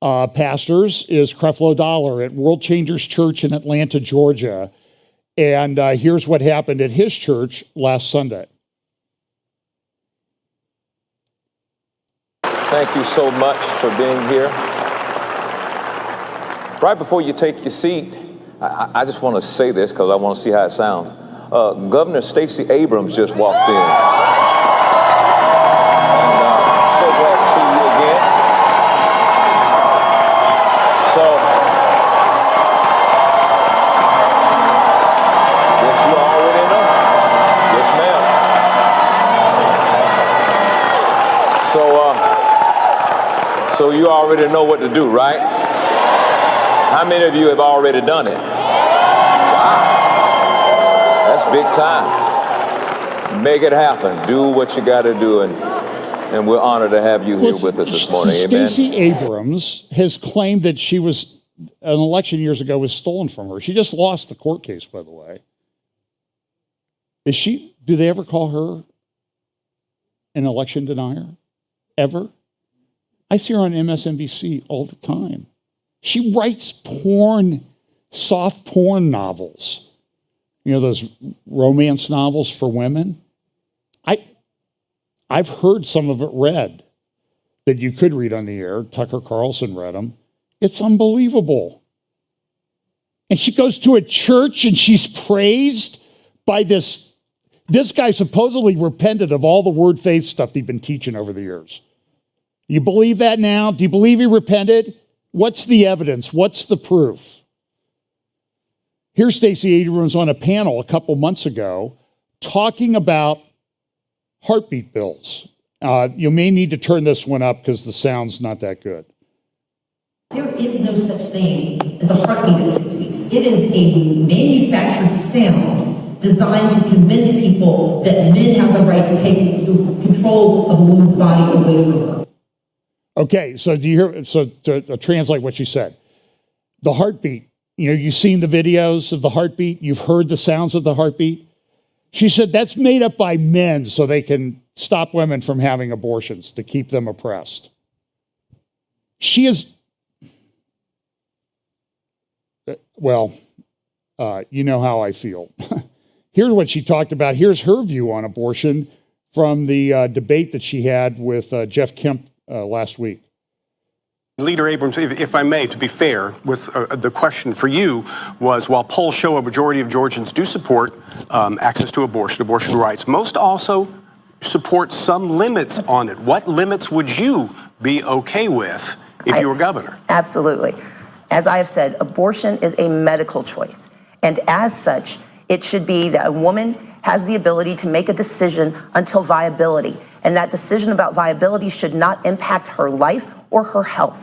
pastors is Creflo Dollar at World Changers Church in Atlanta, Georgia. And here's what happened at his church last Sunday. Thank you so much for being here. Right before you take your seat, I just want to say this because I want to see how it sounds. Governor Stacey Abrams just walked in. And so glad to see you again. So, yes, you already know. Yes, ma'am. So you already know what to do, right? How many of you have already done it? Wow. That's big time. Make it happen. Do what you got to do, and we're honored to have you here with us this morning. Amen. Stacey Abrams has claimed that an election years ago was stolen from her. She just lost the court case, by the way. Do they ever call her an election denier? Ever? I see her on MSNBC all the time. She writes soft porn novels. You know, those romance novels for women? I've heard some of it read that you could read on the air. Tucker Carlson read them. It's unbelievable. And she goes to a church and she's praised by this guy supposedly repented of all the word faith stuff he'd been teaching over the years. You believe that now? Do you believe he repented? What's the evidence? What's the proof? Here's Stacey Abrams on a panel a couple months ago talking about heartbeat bills. You may need to turn this one up because the sound's not that good. There is no such thing as a heartbeat at 6 weeks. It is a manufactured sound designed to convince people that men have the right to take control of a woman's body away from her. Okay, so do you hear? So to translate what she said, the heartbeat. You've seen the videos of the heartbeat. You've heard the sounds of the heartbeat. She said that's made up by men so they can stop women from having abortions, to keep them oppressed. She is, well, you know how I feel. Here's what she talked about. Here's her view on abortion from the debate that she had with Jeff Kemp last week. Leader Abrams, if I may, to be fair, with the question for you was, while polls show a majority of Georgians do support access to abortion rights, most also support some limits on it. What limits would you be okay with if you were governor? Absolutely. As I have said, abortion is a medical choice. And as such, it should be that a woman has the ability to make a decision until viability. And that decision about viability should not impact her life or her health.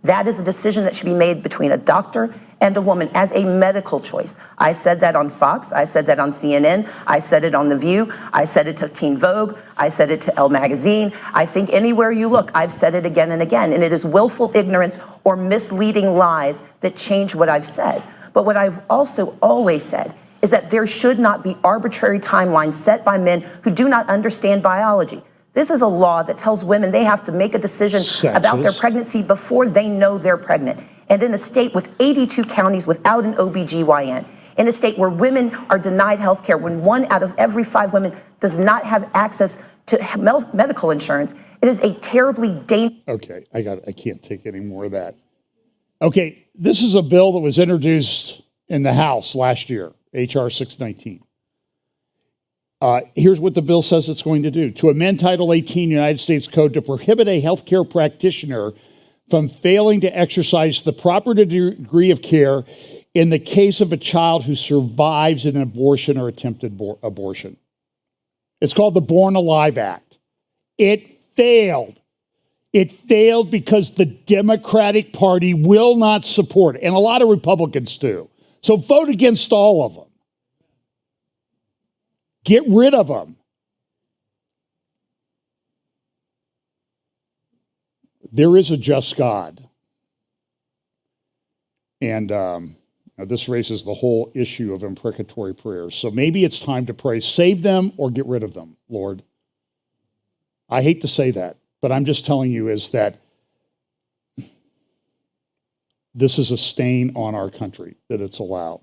That is a decision that should be made between a doctor and a woman as a medical choice. I said that on Fox. I said that on CNN. I said it on The View. I said it to Teen Vogue. I said it to Elle Magazine. I think anywhere you look, I've said it again and again. And it is willful ignorance or misleading lies that change what I've said. But what I've also always said is that there should not be arbitrary timelines set by men who do not understand biology. This is a law that tells women they have to make a decision about their pregnancy before they know they're pregnant. And in a state with 82 counties without an OBGYN, in a state where women are denied health care, when 1 out of every 5 women does not have access to medical insurance, it is a terribly dangerous. Okay, I can't take any more of that. Okay, this is a bill that was introduced in the House last year, H.R. 619. Here's what the bill says it's going to do. To amend Title 18 United States Code to prohibit a healthcare practitioner from failing to exercise the proper degree of care in the case of a child who survives an abortion or attempted abortion. It's called the Born Alive Act. It failed. It failed because the Democratic Party will not support it, and a lot of Republicans do. So vote against all of them. Get rid of them. There is a just God. And this raises the whole issue of imprecatory prayers. So maybe it's time to pray, save them or get rid of them, Lord. I hate to say that, but I'm just telling you is that this is a stain on our country that it's allowed.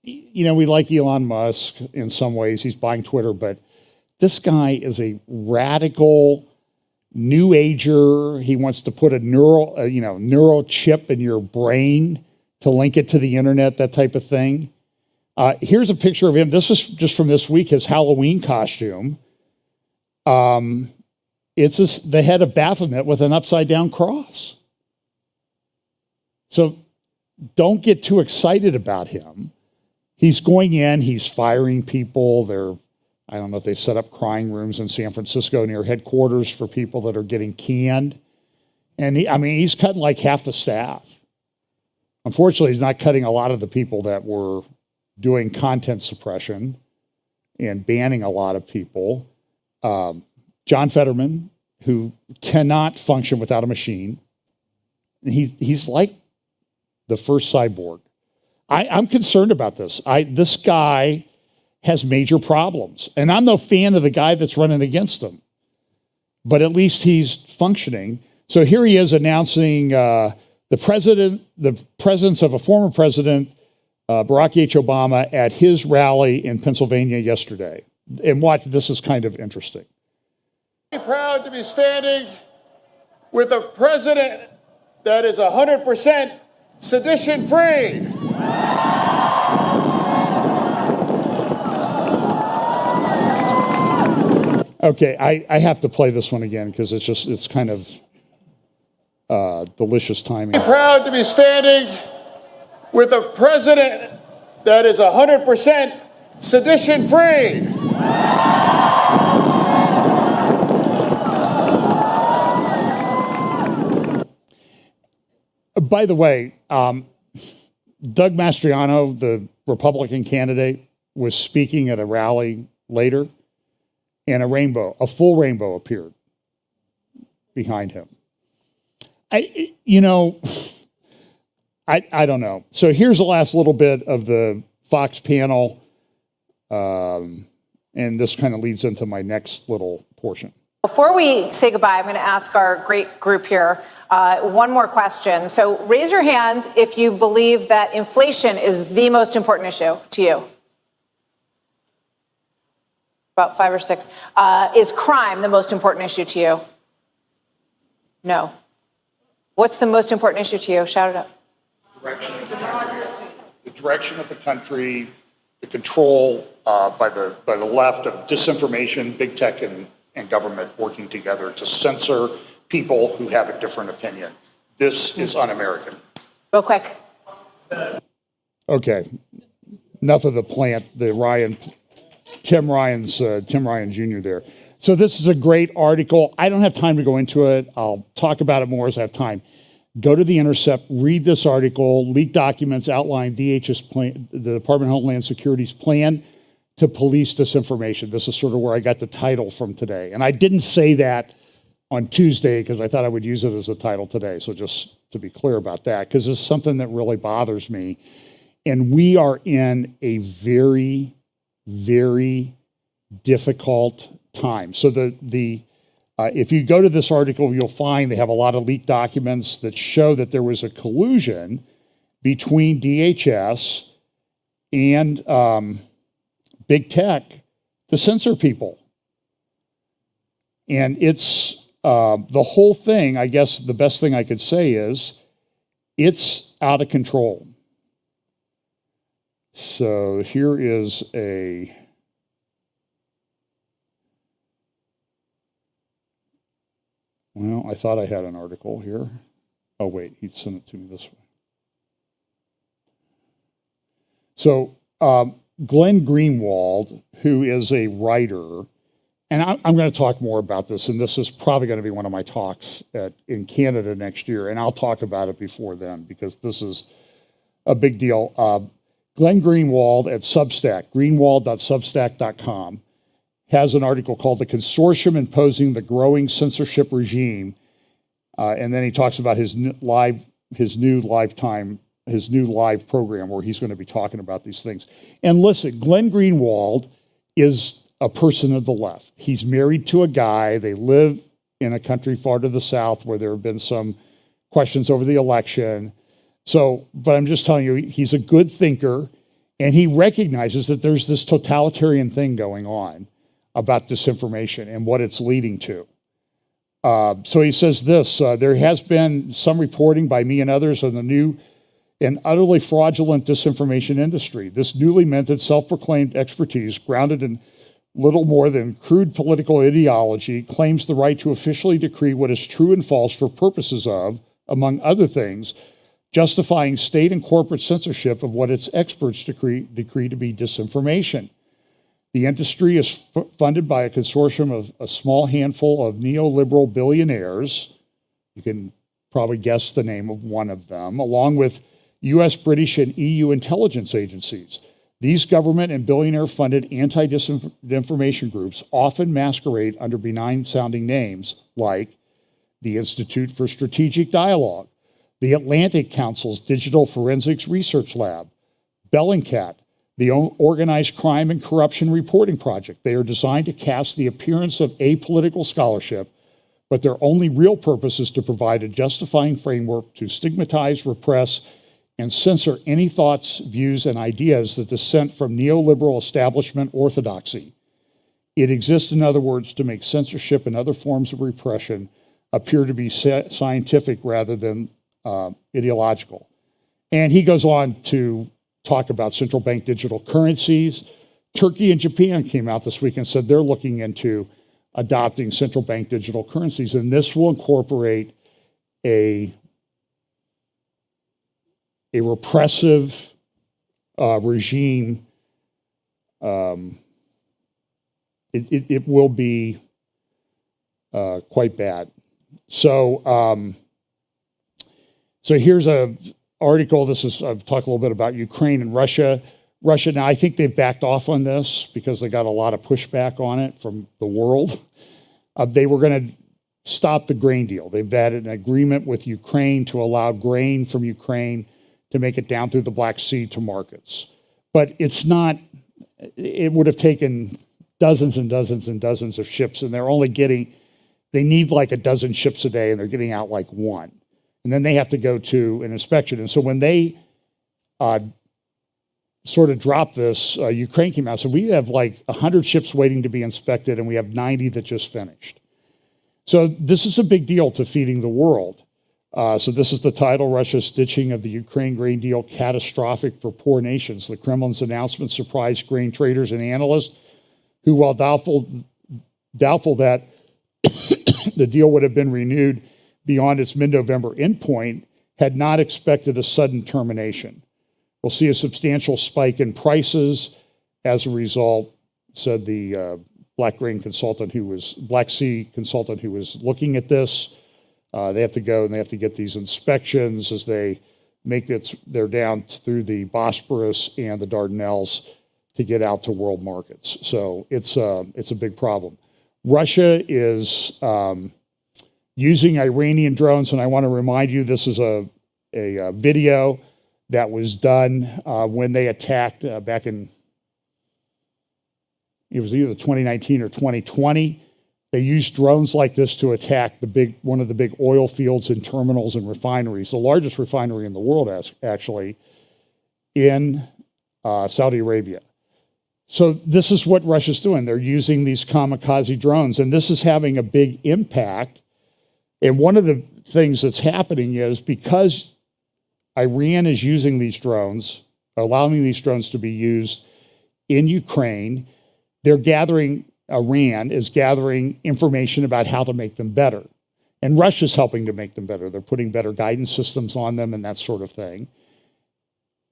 You know, we like Elon Musk in some ways. He's buying Twitter, but this guy is a radical new ager. He wants to put a neural chip in your brain to link it to the internet, that type of thing. Here's a picture of him. This is just from this week, his Halloween costume. It's the head of Baphomet with an upside down cross. So don't get too excited about him. He's going in, he's firing people. I don't know if they've set up crying rooms in San Francisco near headquarters for people that are getting canned. And he's cutting like half the staff. Unfortunately, he's not cutting a lot of the people that were doing content suppression and banning a lot of people. John Fetterman, who cannot function without a machine. He's like the first cyborg. I'm concerned about this. This guy has major problems. And I'm no fan of the guy that's running against him. But at least he's functioning. So here he is announcing the presence of a former president, Barack H. Obama, at his rally in Pennsylvania yesterday. And watch, this is kind of interesting. I'm proud to be standing with a president that is 100% sedition-free. Okay, I have to play this one again because it's kind of delicious timing. I'm proud to be standing with a president that is 100% sedition-free. By the way, Doug Mastriano, the Republican candidate, was speaking at a rally later, and a full rainbow appeared behind him. I don't know. So here's the last little bit of the Fox panel, and this kind of leads into my next little portion. Before we say goodbye, I'm going to ask our great group here one more question. So raise your hands if you believe that inflation is the most important issue to you. About 5 or 6. Is crime the most important issue to you? No. What's the most important issue to you? Shout it out. The direction of the country, the control by the left of disinformation, big tech, and government working together to censor people who have a different opinion. This is un-American. Real quick. Okay. Enough of the plant, Tim Ryan Jr. there. So this is a great article. I don't have time to go into it. I'll talk about it more as I have time. Go to The Intercept, read this article. Leaked documents outline DHS plan, the Department of Homeland Security's plan to police disinformation. This is sort of where I got the title from today. And I didn't say that on Tuesday because I thought I would use it as a title today. So just to be clear about that, because it's something that really bothers me. And we are in a very, very difficult time. So if you go to this article, you'll find they have a lot of leaked documents that show that there was a collusion between DHS and big tech to censor people. And it's the whole thing, I guess the best thing I could say is it's out of control. So here is well, I thought I had an article here. Oh, wait, he sent it to me this way. So Glenn Greenwald, who is a writer, and I'm going to talk more about this, and this is probably going to be one of my talks in Canada next year, and I'll talk about it before then because this is a big deal. Glenn Greenwald at Substack, greenwald.substack.com, has an article called "The Consortium Imposing the Growing Censorship Regime," and then he talks about his new live program where he's going to be talking about these things. And listen, Glenn Greenwald is a person of the left. He's married to a guy. They live in a country far to the south where there have been some questions over the election. So, but I'm just telling you, he's a good thinker, and he recognizes that there's this totalitarian thing going on about disinformation and what it's leading to. So he says this, there has been some reporting by me and others on the new and utterly fraudulent disinformation industry. This newly minted, self-proclaimed expertise, grounded in little more than crude political ideology, claims the right to officially decree what is true and false for purposes of, among other things, justifying state and corporate censorship of what its experts decree to be disinformation. The industry is funded by a consortium of a small handful of neoliberal billionaires. You can probably guess the name of one of them, along with US, British, and EU intelligence agencies. These government and billionaire-funded anti-disinformation groups often masquerade under benign-sounding names like the Institute for Strategic Dialogue, the Atlantic Council's Digital Forensics Research Lab, Bellingcat, the Organized Crime and Corruption Reporting Project. They are designed to cast the appearance of apolitical scholarship, but their only real purpose is to provide a justifying framework to stigmatize, repress, and censor any thoughts, views, and ideas that dissent from neoliberal establishment orthodoxy. It exists, in other words, to make censorship and other forms of repression appear to be scientific rather than ideological. And he goes on to talk about central bank digital currencies. Turkey and Japan came out this week and said they're looking into adopting central bank digital currencies, and this will incorporate a repressive regime. It will be quite bad. So here's a article. I've talked a little bit about Ukraine and Russia. Now, I think they've backed off on this because they got a lot of pushback on it from the world. They were going to stop the grain deal. They've had an agreement with Ukraine to allow grain from Ukraine to make it down through the Black Sea to markets. But it would have taken dozens and dozens and dozens of ships, and they need like a dozen ships a day, and they're getting out like one. And then they have to go to an inspection. And so when they sort of dropped this, Ukraine came out and said, we have like 100 ships waiting to be inspected, and we have 90 that just finished. So this is a big deal to feeding the world. So this is the title, Russia's ditching of the Ukraine grain deal catastrophic for poor nations. The Kremlin's announcement surprised grain traders and analysts who, while doubtful that the deal would have been renewed beyond its mid-November endpoint, had not expected a sudden termination. We'll see a substantial spike in prices as a result, said the Black Sea consultant who was looking at this. They have to go and they have to get these inspections as they make they're down through the Bosporus and the Dardanelles to get out to world markets. So it's a big problem. Russia is using Iranian drones, and I want to remind you, this is a video that was done when they attacked back in, it was either 2019 or 2020. They used drones like this to attack one of the big oil fields and terminals and refineries, the largest refinery in the world, actually, in Saudi Arabia. So this is what Russia's doing. They're using these kamikaze drones, and this is having a big impact. And one of the things that's happening is because Iran is using these drones, allowing these drones to be used in Ukraine. They're gathering, Iran is gathering information about how to make them better. And Russia's helping to make them better. They're putting better guidance systems on them and that sort of thing.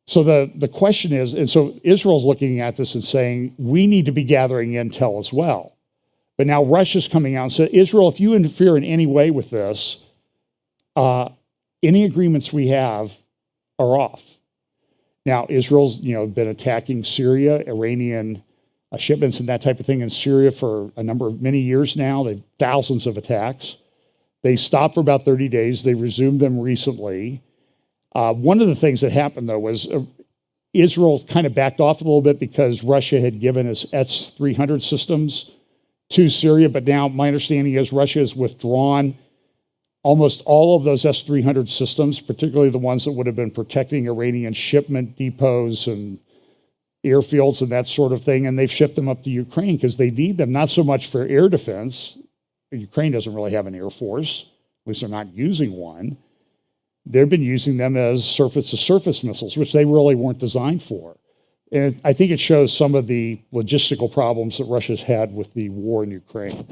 So the question is, and so Israel's looking at this and saying, we need to be gathering intel as well. But now Russia's coming out and said, Israel, if you interfere in any way with this, any agreements we have are off. Now, Israel's been attacking Syria, Iranian shipments and that type of thing in Syria for many years now. They've thousands of attacks. They stopped for about 30 days. They resumed them recently. One of the things that happened, though, was Israel kind of backed off a little bit because Russia had given us S-300 systems to Syria. But now my understanding is Russia has withdrawn almost all of those S-300 systems, particularly the ones that would have been protecting Iranian shipment depots and airfields and that sort of thing. And they've shipped them up to Ukraine because they need them, not so much for air defense. Ukraine doesn't really have an air force, at least they're not using one. They've been using them as surface-to-surface missiles, which they really weren't designed for. And I think it shows some of the logistical problems that Russia's had with the war in Ukraine.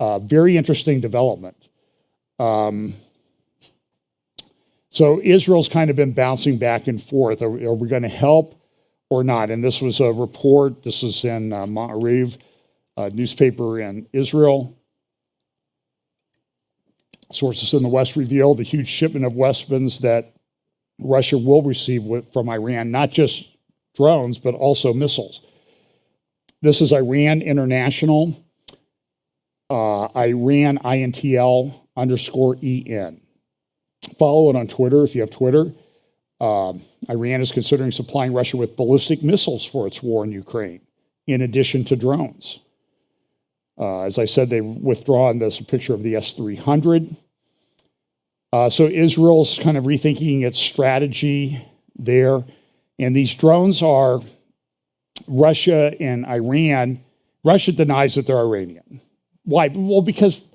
Very interesting development. So Israel's kind of been bouncing back and forth. Are we going to help or not? And this was a report. This is in Ma'ariv, newspaper in Israel. Sources in the West reveal the huge shipment of weapons that Russia will receive from Iran, not just drones, but also missiles. This is Iran International, Iran INTL_EN. Follow it on Twitter if you have Twitter. Iran is considering supplying Russia with ballistic missiles for its war in Ukraine, in addition to drones. As I said, they've withdrawn. There's a picture of the S-300. So Israel's kind of rethinking its strategy there. And these drones are Russia and Iran. Russia denies that they're Iranian. Why? Well, because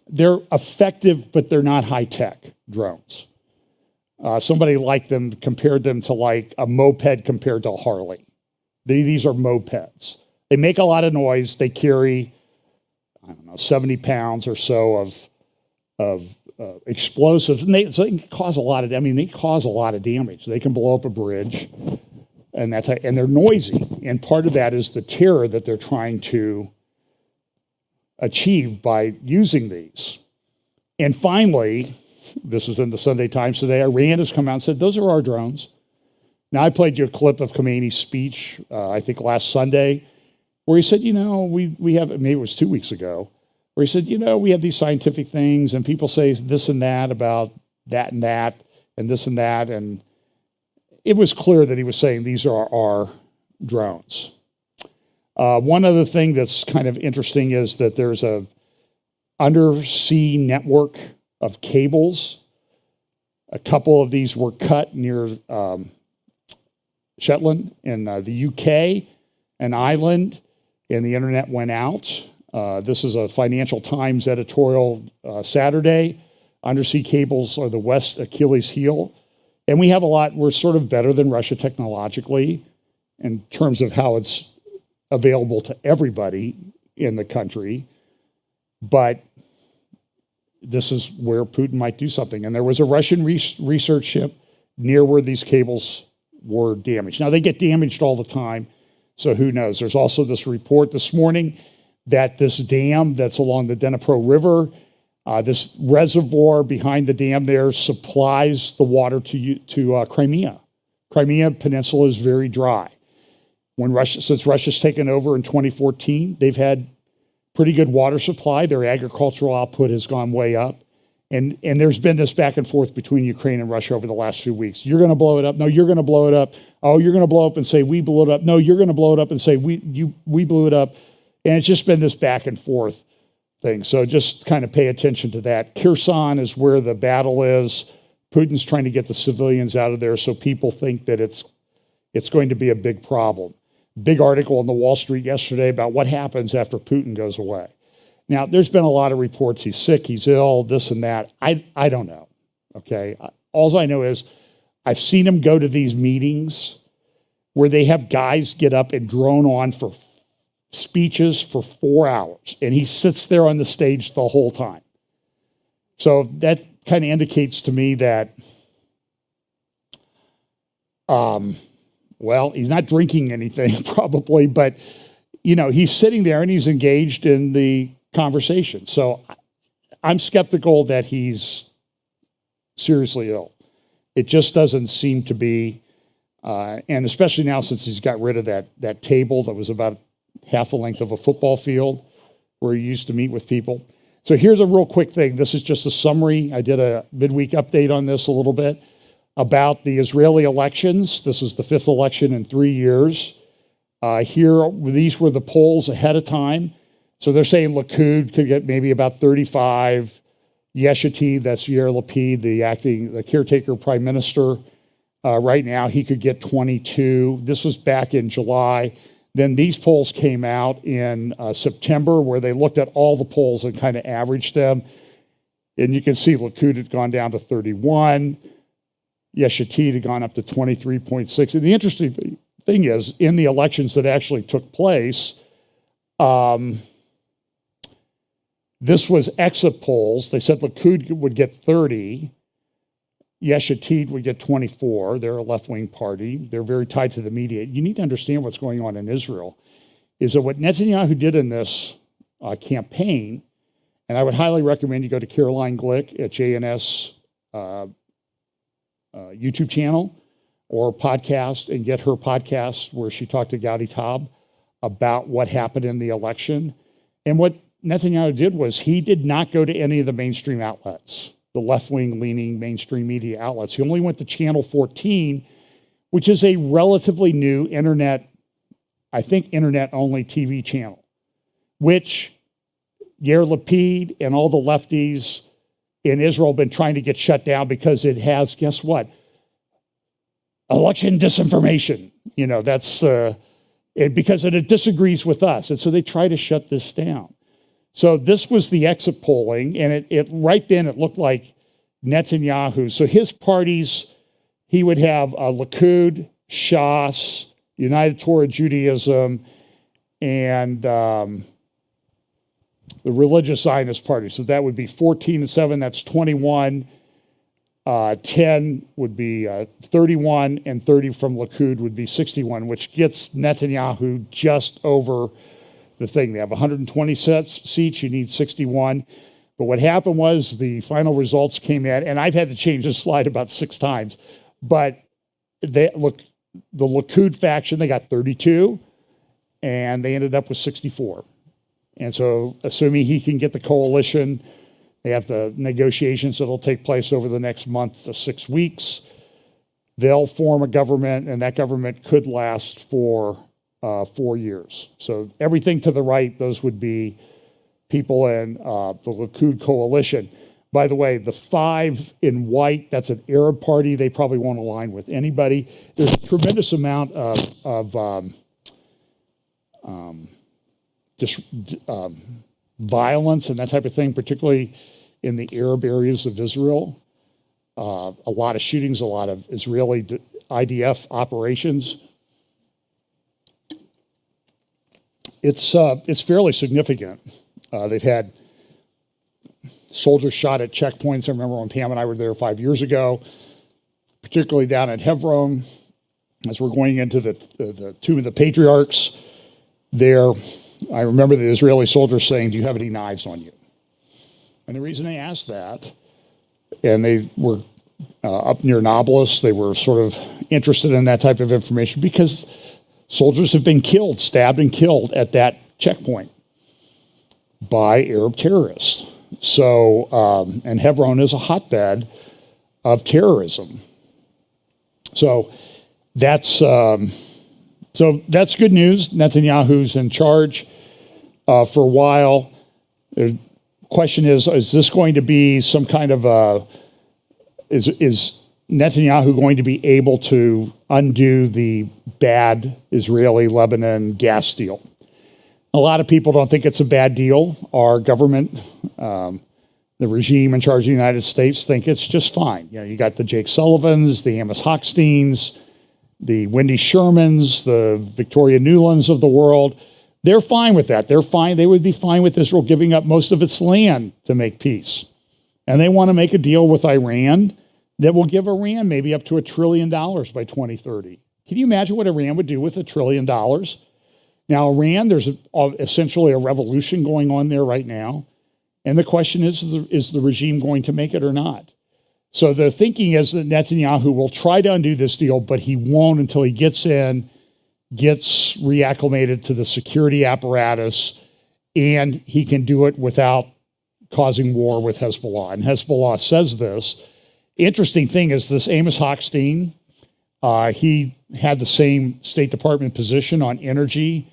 they're effective, but they're not high-tech drones. Somebody like them compared them to like a moped compared to a Harley. These are mopeds. They make a lot of noise. They carry, 70 pounds or so of explosives, and so they can cause a lot of. They cause a lot of damage. They can blow up a bridge, and and they're noisy. And part of that is the terror that they're trying to achieve by using these. And finally, this is in the Sunday Times today. Iran has come out and said those are our drones. Now I played you a clip of Khomeini's speech, I think last Sunday, where he said, we have, maybe it was 2 weeks ago, where he said, we have these scientific things and people say this and that about that and that and this and that. And it was clear that he was saying these are our drones. One other thing that's kind of interesting is that there's a undersea network of cables. A couple of these were cut near Shetland in the UK, an island, and the internet went out. This is a Financial Times editorial Saturday. Undersea cables are the West Achilles heel. And we have a lot, we're sort of better than Russia technologically in terms of how it's available to everybody in the country. But this is where Putin might do something. And there was a Russian research ship near where these cables were damaged. Now, they get damaged all the time, so who knows? There's also this report this morning that this dam that's along the Dnipro River, this reservoir behind the dam there supplies the water to Crimea. Crimea Peninsula is very dry. Since Russia's taken over in 2014, they've had pretty good water supply. Their agricultural output has gone way up. And there's been this back and forth between Ukraine and Russia over the last few weeks. You're going to blow it up. No, you're going to blow it up. Oh, you're going to blow up and say, we blew it up. No, you're going to blow it up and say, we blew it up. And it's just been this back and forth thing. So just kind of pay attention to that. Kherson is where the battle is. Putin's trying to get the civilians out of there so people think that it's going to be a big problem. Big article in the Wall Street yesterday about what happens after Putin goes away. Now, there's been a lot of reports. He's sick, he's ill, this and that. I don't know, okay? All I know is I've seen him go to these meetings where they have guys get up and drone on for speeches for 4 hours, and he sits there on the stage the whole time. So that kind of indicates to me that, well, he's not drinking anything probably, but he's sitting there and he's engaged in the conversation. So I'm skeptical that he's seriously ill. It just doesn't seem to be, and especially now since he's got rid of that table that was about half the length of a football field where he used to meet with people. So here's a real quick thing. This is just a summary. I did a midweek update on this a little bit about the Israeli elections. This is the 5th election in 3 years. These were the polls ahead of time. So they're saying Likud could get maybe about 35. Yesh Atid, that's Yair Lapid, the caretaker prime minister. Right now, he could get 22. This was back in July. Then these polls came out in September, where they looked at all the polls and kind of averaged them. And you can see Likud had gone down to 31. Yesh Atid had gone up to 23.6. And the interesting thing is, in the elections that actually took place, this was exit polls. They said Likud would get 30. Yesh Atid would get 24. They're a left-wing party. They're very tied to the media. You need to understand what's going on in Israel, is that what Netanyahu did in this campaign, and I would highly recommend you go to Caroline Glick at JNS YouTube channel or podcast and get her podcast where she talked to Gaudi Taub about what happened in the election. And what Netanyahu did was he did not go to any of the mainstream outlets, the left-wing leaning mainstream media outlets. He only went to Channel 14, which is a relatively new internet only TV channel, which Yair Lapid and all the lefties in Israel have been trying to get shut down because it has, guess what? Election disinformation. Because it disagrees with us. And so they try to shut this down. So this was the exit polling, and it right then it looked like Netanyahu. So his parties, he would have Likud, Shas, United Torah Judaism, and the Religious Zionist Party. So that would be 14 and 7. That's 21. 10 would be 31, and 30 from Likud would be 61, which gets Netanyahu just over the thing. They have 120 seats. You need 61. But what happened was the final results came in, and I've had to change this slide about 6 times. But the Likud faction, they got 32, and they ended up with 64. And so, assuming he can get the coalition, they have the negotiations that will take place over the next month to 6 weeks. They'll form a government, and that government could last for 4 years. So everything to the right, those would be people in the Likud coalition. By the way, the 5 in white, that's an Arab party. They probably won't align with anybody. There's a tremendous amount of violence and that type of thing, particularly in the Arab areas of Israel. A lot of shootings, a lot of Israeli IDF operations. It's fairly significant. They've had soldiers shot at checkpoints. I remember when Pam and I were there 5 years ago, particularly down at Hebron, as we're going into the Tomb of the Patriarchs. There, I remember the Israeli soldiers saying, "Do you have any knives on you?" And the reason they asked that, and they were up near Nablus, they were sort of interested in that type of information because soldiers have been killed, stabbed and killed at that checkpoint by Arab terrorists. So, and Hebron is a hotbed of terrorism. So that's good news. Netanyahu's in charge for a while. The question is this going to be some kind of is Netanyahu going to be able to undo the bad Israeli-Lebanon gas deal? A lot of people don't think it's a bad deal. Our government, the The regime in charge of the United States think it's just fine. You know, you got the Jake Sullivans, the Amos Hochsteins, the Wendy Shermans, the Victoria Newlands of the world. They're fine with that. They're fine. They would be fine with Israel giving up most of its land to make peace. And they want to make a deal with Iran that will give Iran maybe up to $1 trillion by 2030. Can you imagine what Iran would do with $1 trillion? Now, Iran, there's essentially a revolution going on there right now. And the question is the regime going to make it or not? So the thinking is that Netanyahu will try to undo this deal, but he won't until he gets reacclimated to the security apparatus, and he can do it without causing war with Hezbollah. And Hezbollah says this. Interesting thing is this Amos Hochstein, he had the same State Department position on energy.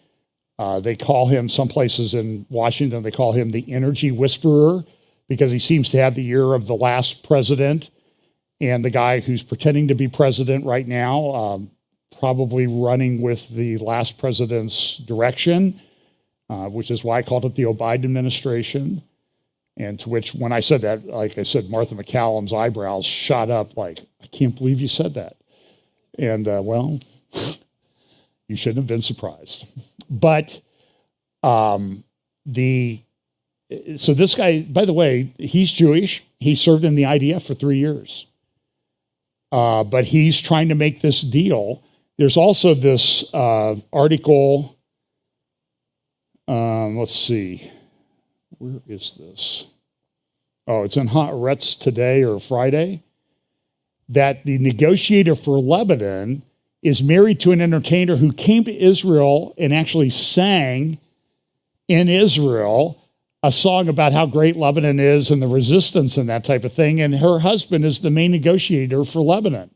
They call him, some places in Washington, they call him the energy whisperer because he seems to have the ear of the last president and the guy who's pretending to be president right now, probably running with the last president's direction, which is why I called it the Biden administration. And to which, when I said that, like I said, Martha McCallum's eyebrows shot up like, I can't believe you said that. And well, you shouldn't have been surprised. But so this guy, by the way, he's Jewish. He served in the IDF for 3 years. But he's trying to make this deal. There's also this article. Let's see. Where is this? Oh, it's in Haaretz today or Friday. That the negotiator for Lebanon is married to an entertainer who came to Israel and actually sang in Israel a song about how great Lebanon is and the resistance and that type of thing. And her husband is the main negotiator for Lebanon.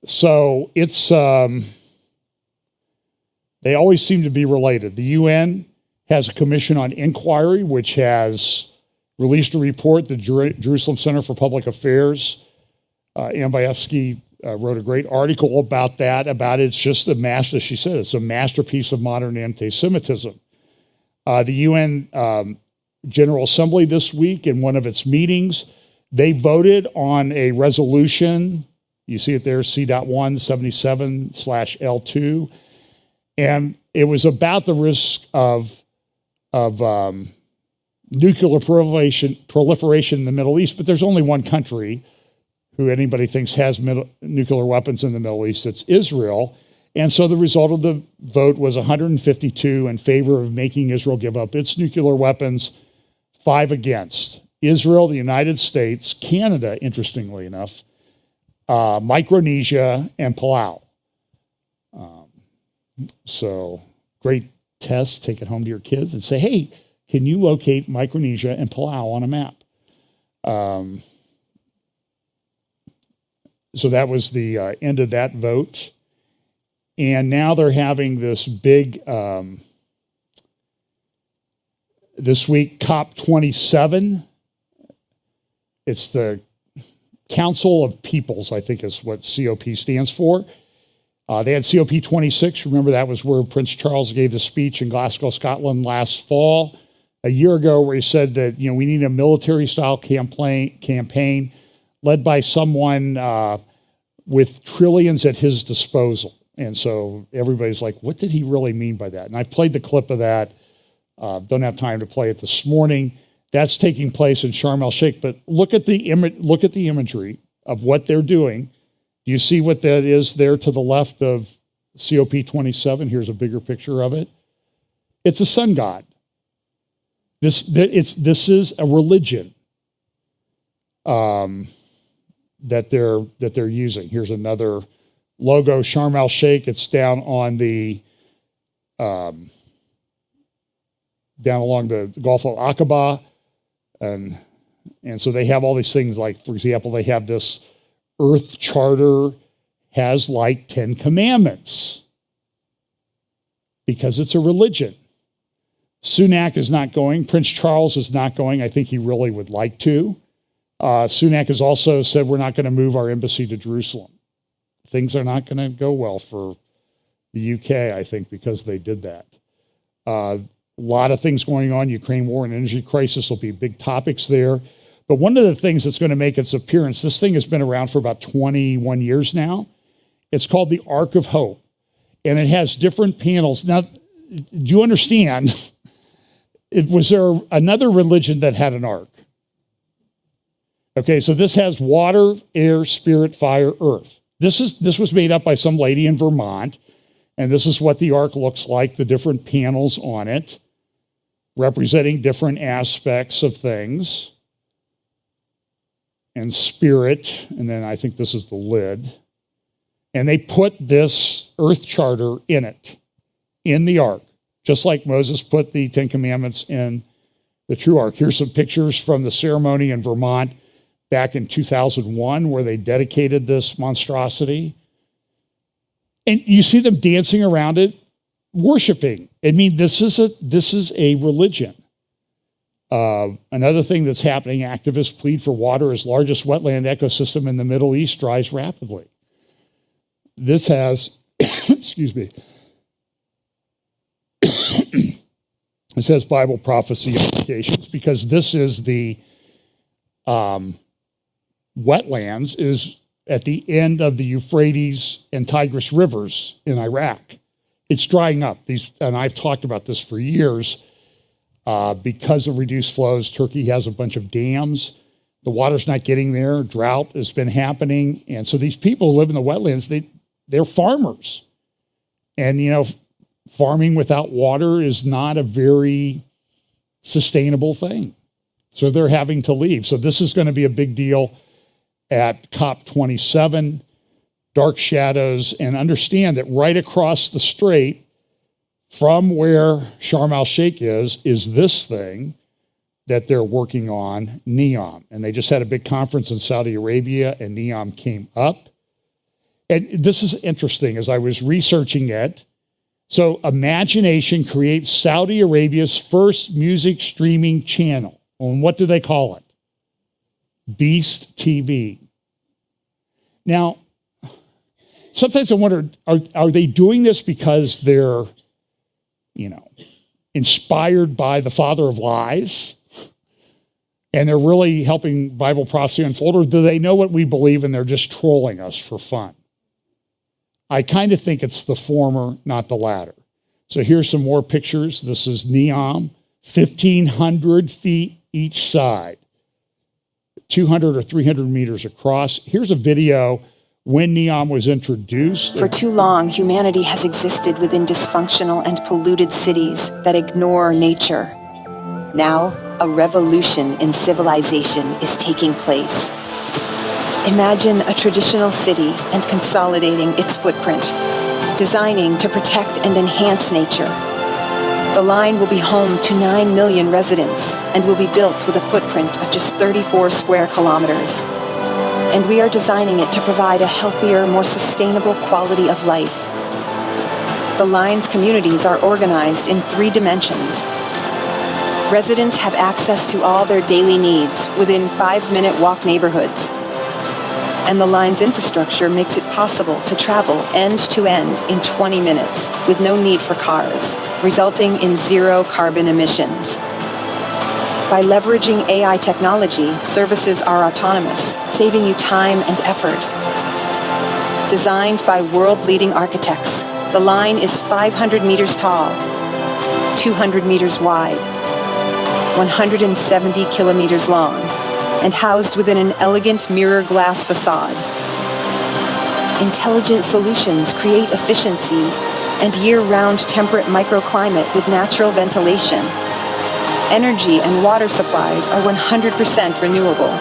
So it's, they always seem to be related. The UN has a commission on inquiry, which has released a report. The Jerusalem Center for Public Affairs, Ambayevsky, wrote a great article about that, it's just a master, she said, it's a masterpiece of modern anti-Semitism. The UN General Assembly this week, in one of its meetings, they voted on a resolution, you see it there, C.177/L2, and it was about the risk of nuclear proliferation in the Middle East, but there's only one country who anybody thinks has nuclear weapons in the Middle East, it's Israel. And so the result of the vote was 152 in favor of making Israel give up its nuclear weapons, 5 against. Israel, the United States, Canada, interestingly enough, Micronesia, and Palau. So great test, take it home to your kids and say, hey, can you locate Micronesia and Palau on a map? So that was the end of that vote. And now they're having this big, this week, COP27. It's the Council of Peoples, I think is what COP stands for. They had COP26. Remember, that was where Prince Charles gave the speech in Glasgow, Scotland last fall, a year ago, where he said that, you know, we need a military-style campaign led by someone with trillions at his disposal. And so everybody's like, what did he really mean by that? And I played the clip of that. Don't have time to play it this morning. That's taking place in Sharm el-Sheikh. But look at the imagery of what they're doing. Do you see what that is there to the left of COP27? Here's a bigger picture of it. It's a sun god. This is a religion that they're using. Here's another logo, Sharm el-Sheikh. It's down on the down along the Gulf of Aqaba, and so they have all these things. Like, for example, they have this Earth Charter has like 10 commandments because it's a religion. Sunak is not going. Prince Charles is not going. I think he really would like to. Sunak has also said we're not going to move our embassy to Jerusalem. Things are not going to go well for the UK, I think, because they did that. A lot of things going on. Ukraine war and energy crisis will be big topics there. But one of the things that's going to make its appearance, this thing has been around for about 21 years now. It's called the Ark of Hope. And it has different panels. Now, do you understand? Was there another religion that had an ark? Okay, so this has water, air, spirit, fire, earth. This was made up by some lady in Vermont. And this is what the ark looks like, the different panels on it, representing different aspects of things. And spirit, and then I think this is the lid. And they put this earth charter in it, in the ark, just like Moses put the Ten Commandments in the true ark. Here's some pictures from the ceremony in Vermont back in 2001 where they dedicated this monstrosity. And you see them dancing around it, worshiping. I mean, this is a religion. Another thing that's happening, activists plead for water as largest wetland ecosystem in the Middle East dries rapidly. This has, excuse me, this has Bible prophecy implications because this is the wetlands is at the end of the Euphrates and Tigris rivers in Iraq. It's drying up. And I've talked about this for years. Because of reduced flows, Turkey has a bunch of dams. The water's not getting there. Drought has been happening. And so these people who live in the wetlands, they're farmers. And, farming without water is not a very sustainable thing. So they're having to leave. So this is going to be a big deal at COP27, dark shadows, and understand that right across the strait from where Sharm el-Sheikh is this thing that they're working on, NEOM. And they just had a big conference in Saudi Arabia, and NEOM came up. And this is interesting as I was researching it. So Imagination creates Saudi Arabia's first music streaming channel. And what do they call it? Beast TV. Now, sometimes I wonder, are they doing this because they're, inspired by the father of lies? And they're really helping Bible prophecy unfold? Or do they know what we believe and they're just trolling us for fun? I kind of think it's the former, not the latter. So here's some more pictures. This is NEOM, 1,500 feet each side, 200 or 300 meters across. Here's a video when NEOM was introduced. For too long, humanity has existed within dysfunctional and polluted cities that ignore nature. Now, a revolution in civilization is taking place. Imagine a traditional city and consolidating its footprint, designing to protect and enhance nature. The line will be home to 9 million residents and will be built with a footprint of just 34 square kilometers. And we are designing it to provide a healthier, more sustainable quality of life. The line's communities are organized in 3 dimensions. Residents have access to all their daily needs within 5-minute walk neighborhoods. And the line's infrastructure makes it possible to travel end to end in 20 minutes with no need for cars, resulting in 0 carbon emissions. By leveraging AI technology, services are autonomous, saving you time and effort. Designed by world-leading architects, the line is 500 meters tall, 200 meters wide, 170 kilometers long, and housed within an elegant mirror glass facade. Intelligent solutions create efficiency and year-round temperate microclimate with natural ventilation. Energy and water supplies are 100% renewable.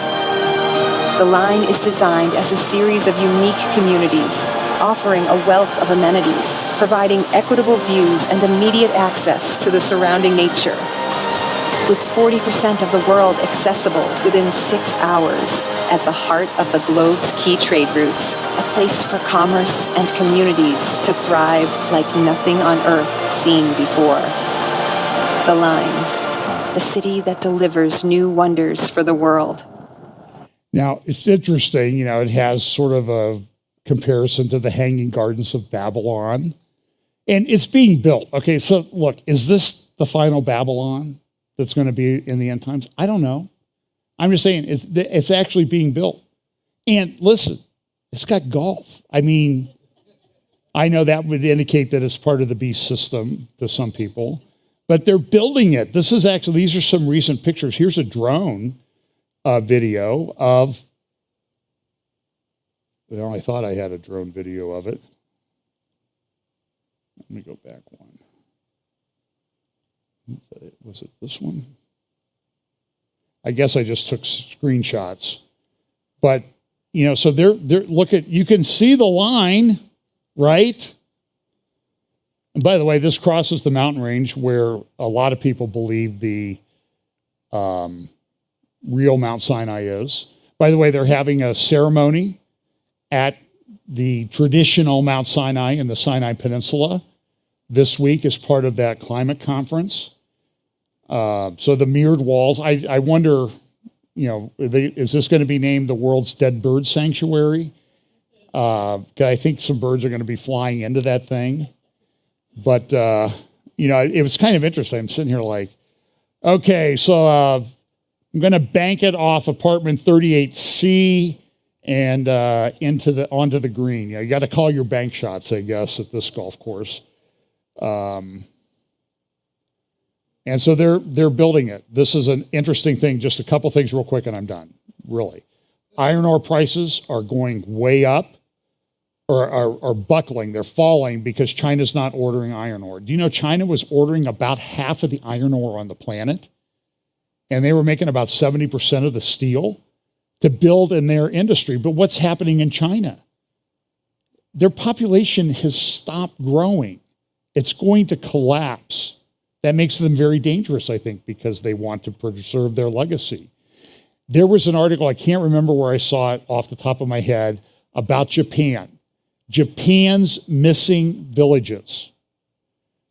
The line is designed as a series of unique communities, offering a wealth of amenities, providing equitable views and immediate access to the surrounding nature. With 40% of the world accessible within 6 hours, at the heart of the globe's key trade routes, a place for commerce and communities to thrive like nothing on earth seen before. The line, the city that delivers new wonders for the world. Now, it's interesting, it has sort of a comparison to the Hanging Gardens of Babylon, and it's being built. Okay, so look, is this the final Babylon that's going to be in the end times? I don't know. I'm just saying it's actually being built. And listen, it's got golf. I mean, I know that would indicate that it's part of the beast system to some people, but they're building it. These are some recent pictures. Here's a drone video of, well, I thought I had a drone video of it. Let me go back one. Was it this one? I guess I just took screenshots. But, so you can see the line, right? And by the way, this crosses the mountain range where a lot of people believe the real Mount Sinai is. By the way, they're having a ceremony at the traditional Mount Sinai in the Sinai Peninsula this week as part of that climate conference. So the mirrored walls, I wonder, is this going to be named the world's dead bird sanctuary? I think some birds are going to be flying into that thing. But, it was kind of interesting. I'm sitting here like, okay, so I'm going to bank it off apartment 38C and onto the green. You got to call your bank shots, I guess, at this golf course. And so they're building it. This is an interesting thing. Just a couple things real quick and I'm done, really. Iron ore prices are going way up or are buckling. They're falling because China's not ordering iron ore. Do you know China was ordering about half of the iron ore on the planet? And they were making about 70% of the steel to build in their industry. But what's happening in China? Their population has stopped growing. It's going to collapse. That makes them very dangerous, I think, because they want to preserve their legacy. There was an article, I can't remember where I saw it off the top of my head, about Japan. Japan's missing villages.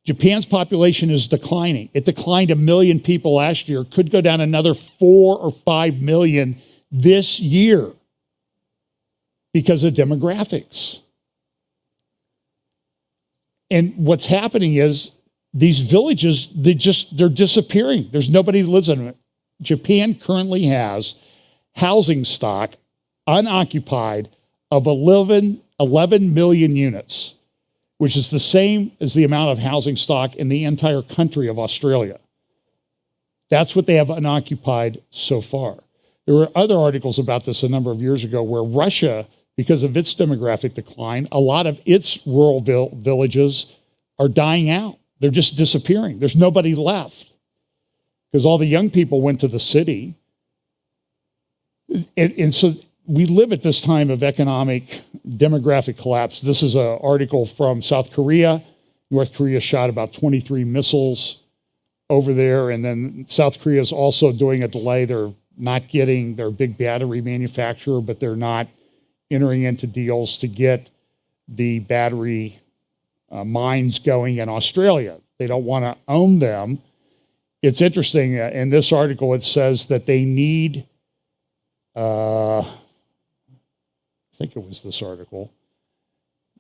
Japan's population is declining. It declined 1 million people last year, could go down another 4 or 5 million this year because of demographics. And what's happening is these villages, they're disappearing. There's nobody who lives in them. Japan currently has housing stock unoccupied of 11 million units, which is the same as the amount of housing stock in the entire country of Australia. That's what they have unoccupied so far. There were other articles about this a number of years ago where Russia, because of its demographic decline, a lot of its rural villages are dying out. They're just disappearing. There's nobody left because all the young people went to the city. And so we live at this time of economic demographic collapse. This is an article from South Korea. North Korea shot about 23 missiles over there. And then South Korea is also doing a delay. They're not getting their big battery manufacturer, but they're not entering into deals to get the battery mines going in Australia. They don't want to own them. It's interesting. In this article, it says that they need, I think it was this article,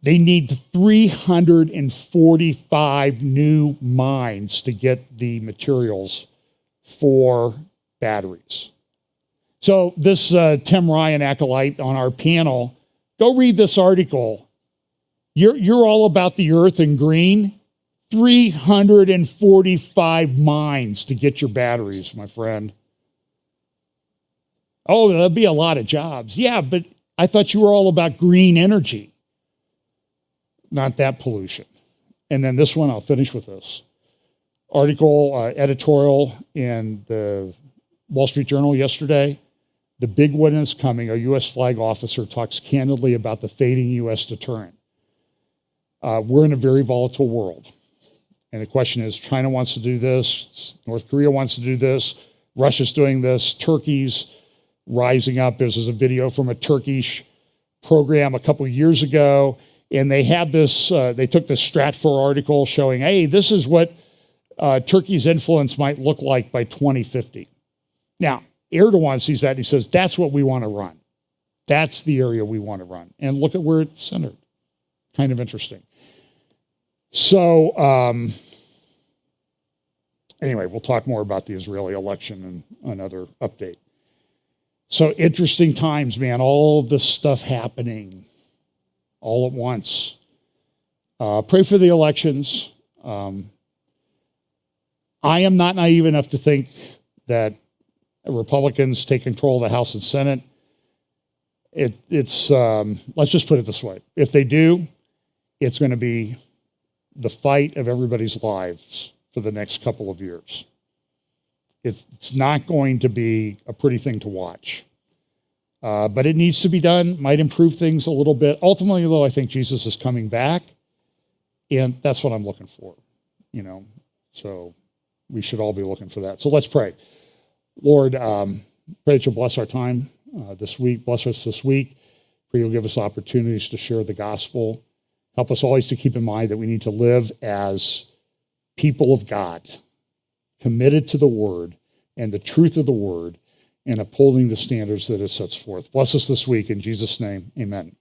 they need 345 new mines to get the materials for batteries. So this Tim Ryan acolyte on our panel, go read this article. You're all about the earth and green. 345 mines to get your batteries, my friend. Oh, there'll be a lot of jobs. Yeah, but I thought you were all about green energy, not that pollution. And then this one, I'll finish with this. Article, editorial in the Wall Street Journal yesterday. The big one is coming. A U.S. flag officer talks candidly about the fading U.S. deterrent. We're in a very volatile world. And the question is, China wants to do this, North Korea wants to do this, Russia's doing this, Turkey's rising up. There's a video from a Turkish program a couple of years ago, and they have this, they took this Stratfor article showing, hey, this is what Turkey's influence might look like by 2050. Now, Erdogan sees that and he says, that's what we want to run. That's the area we want to run. And look at where it's centered. Kind of interesting. So Anyway, we'll talk more about the Israeli election and another update. So interesting times, man. All of this stuff happening all at once. Pray for the elections. I am not naive enough to think that Republicans take control of the House and Senate. It's let's just put it this way. If they do, it's going to be the fight of everybody's lives for the next couple of years. It's not going to be a pretty thing to watch. But it needs to be done, might improve things a little bit. Ultimately, though, I think Jesus is coming back, and that's what I'm looking for, you know. So we should all be looking for that. So let's pray. Lord, pray that you'll bless our time this week. Bless us this week. Pray you'll give us opportunities to share the gospel. Help us always to keep in mind that we need to live as people of God, committed to the word and the truth of the word, and upholding the standards that it sets forth. Bless us this week. In Jesus' name, amen.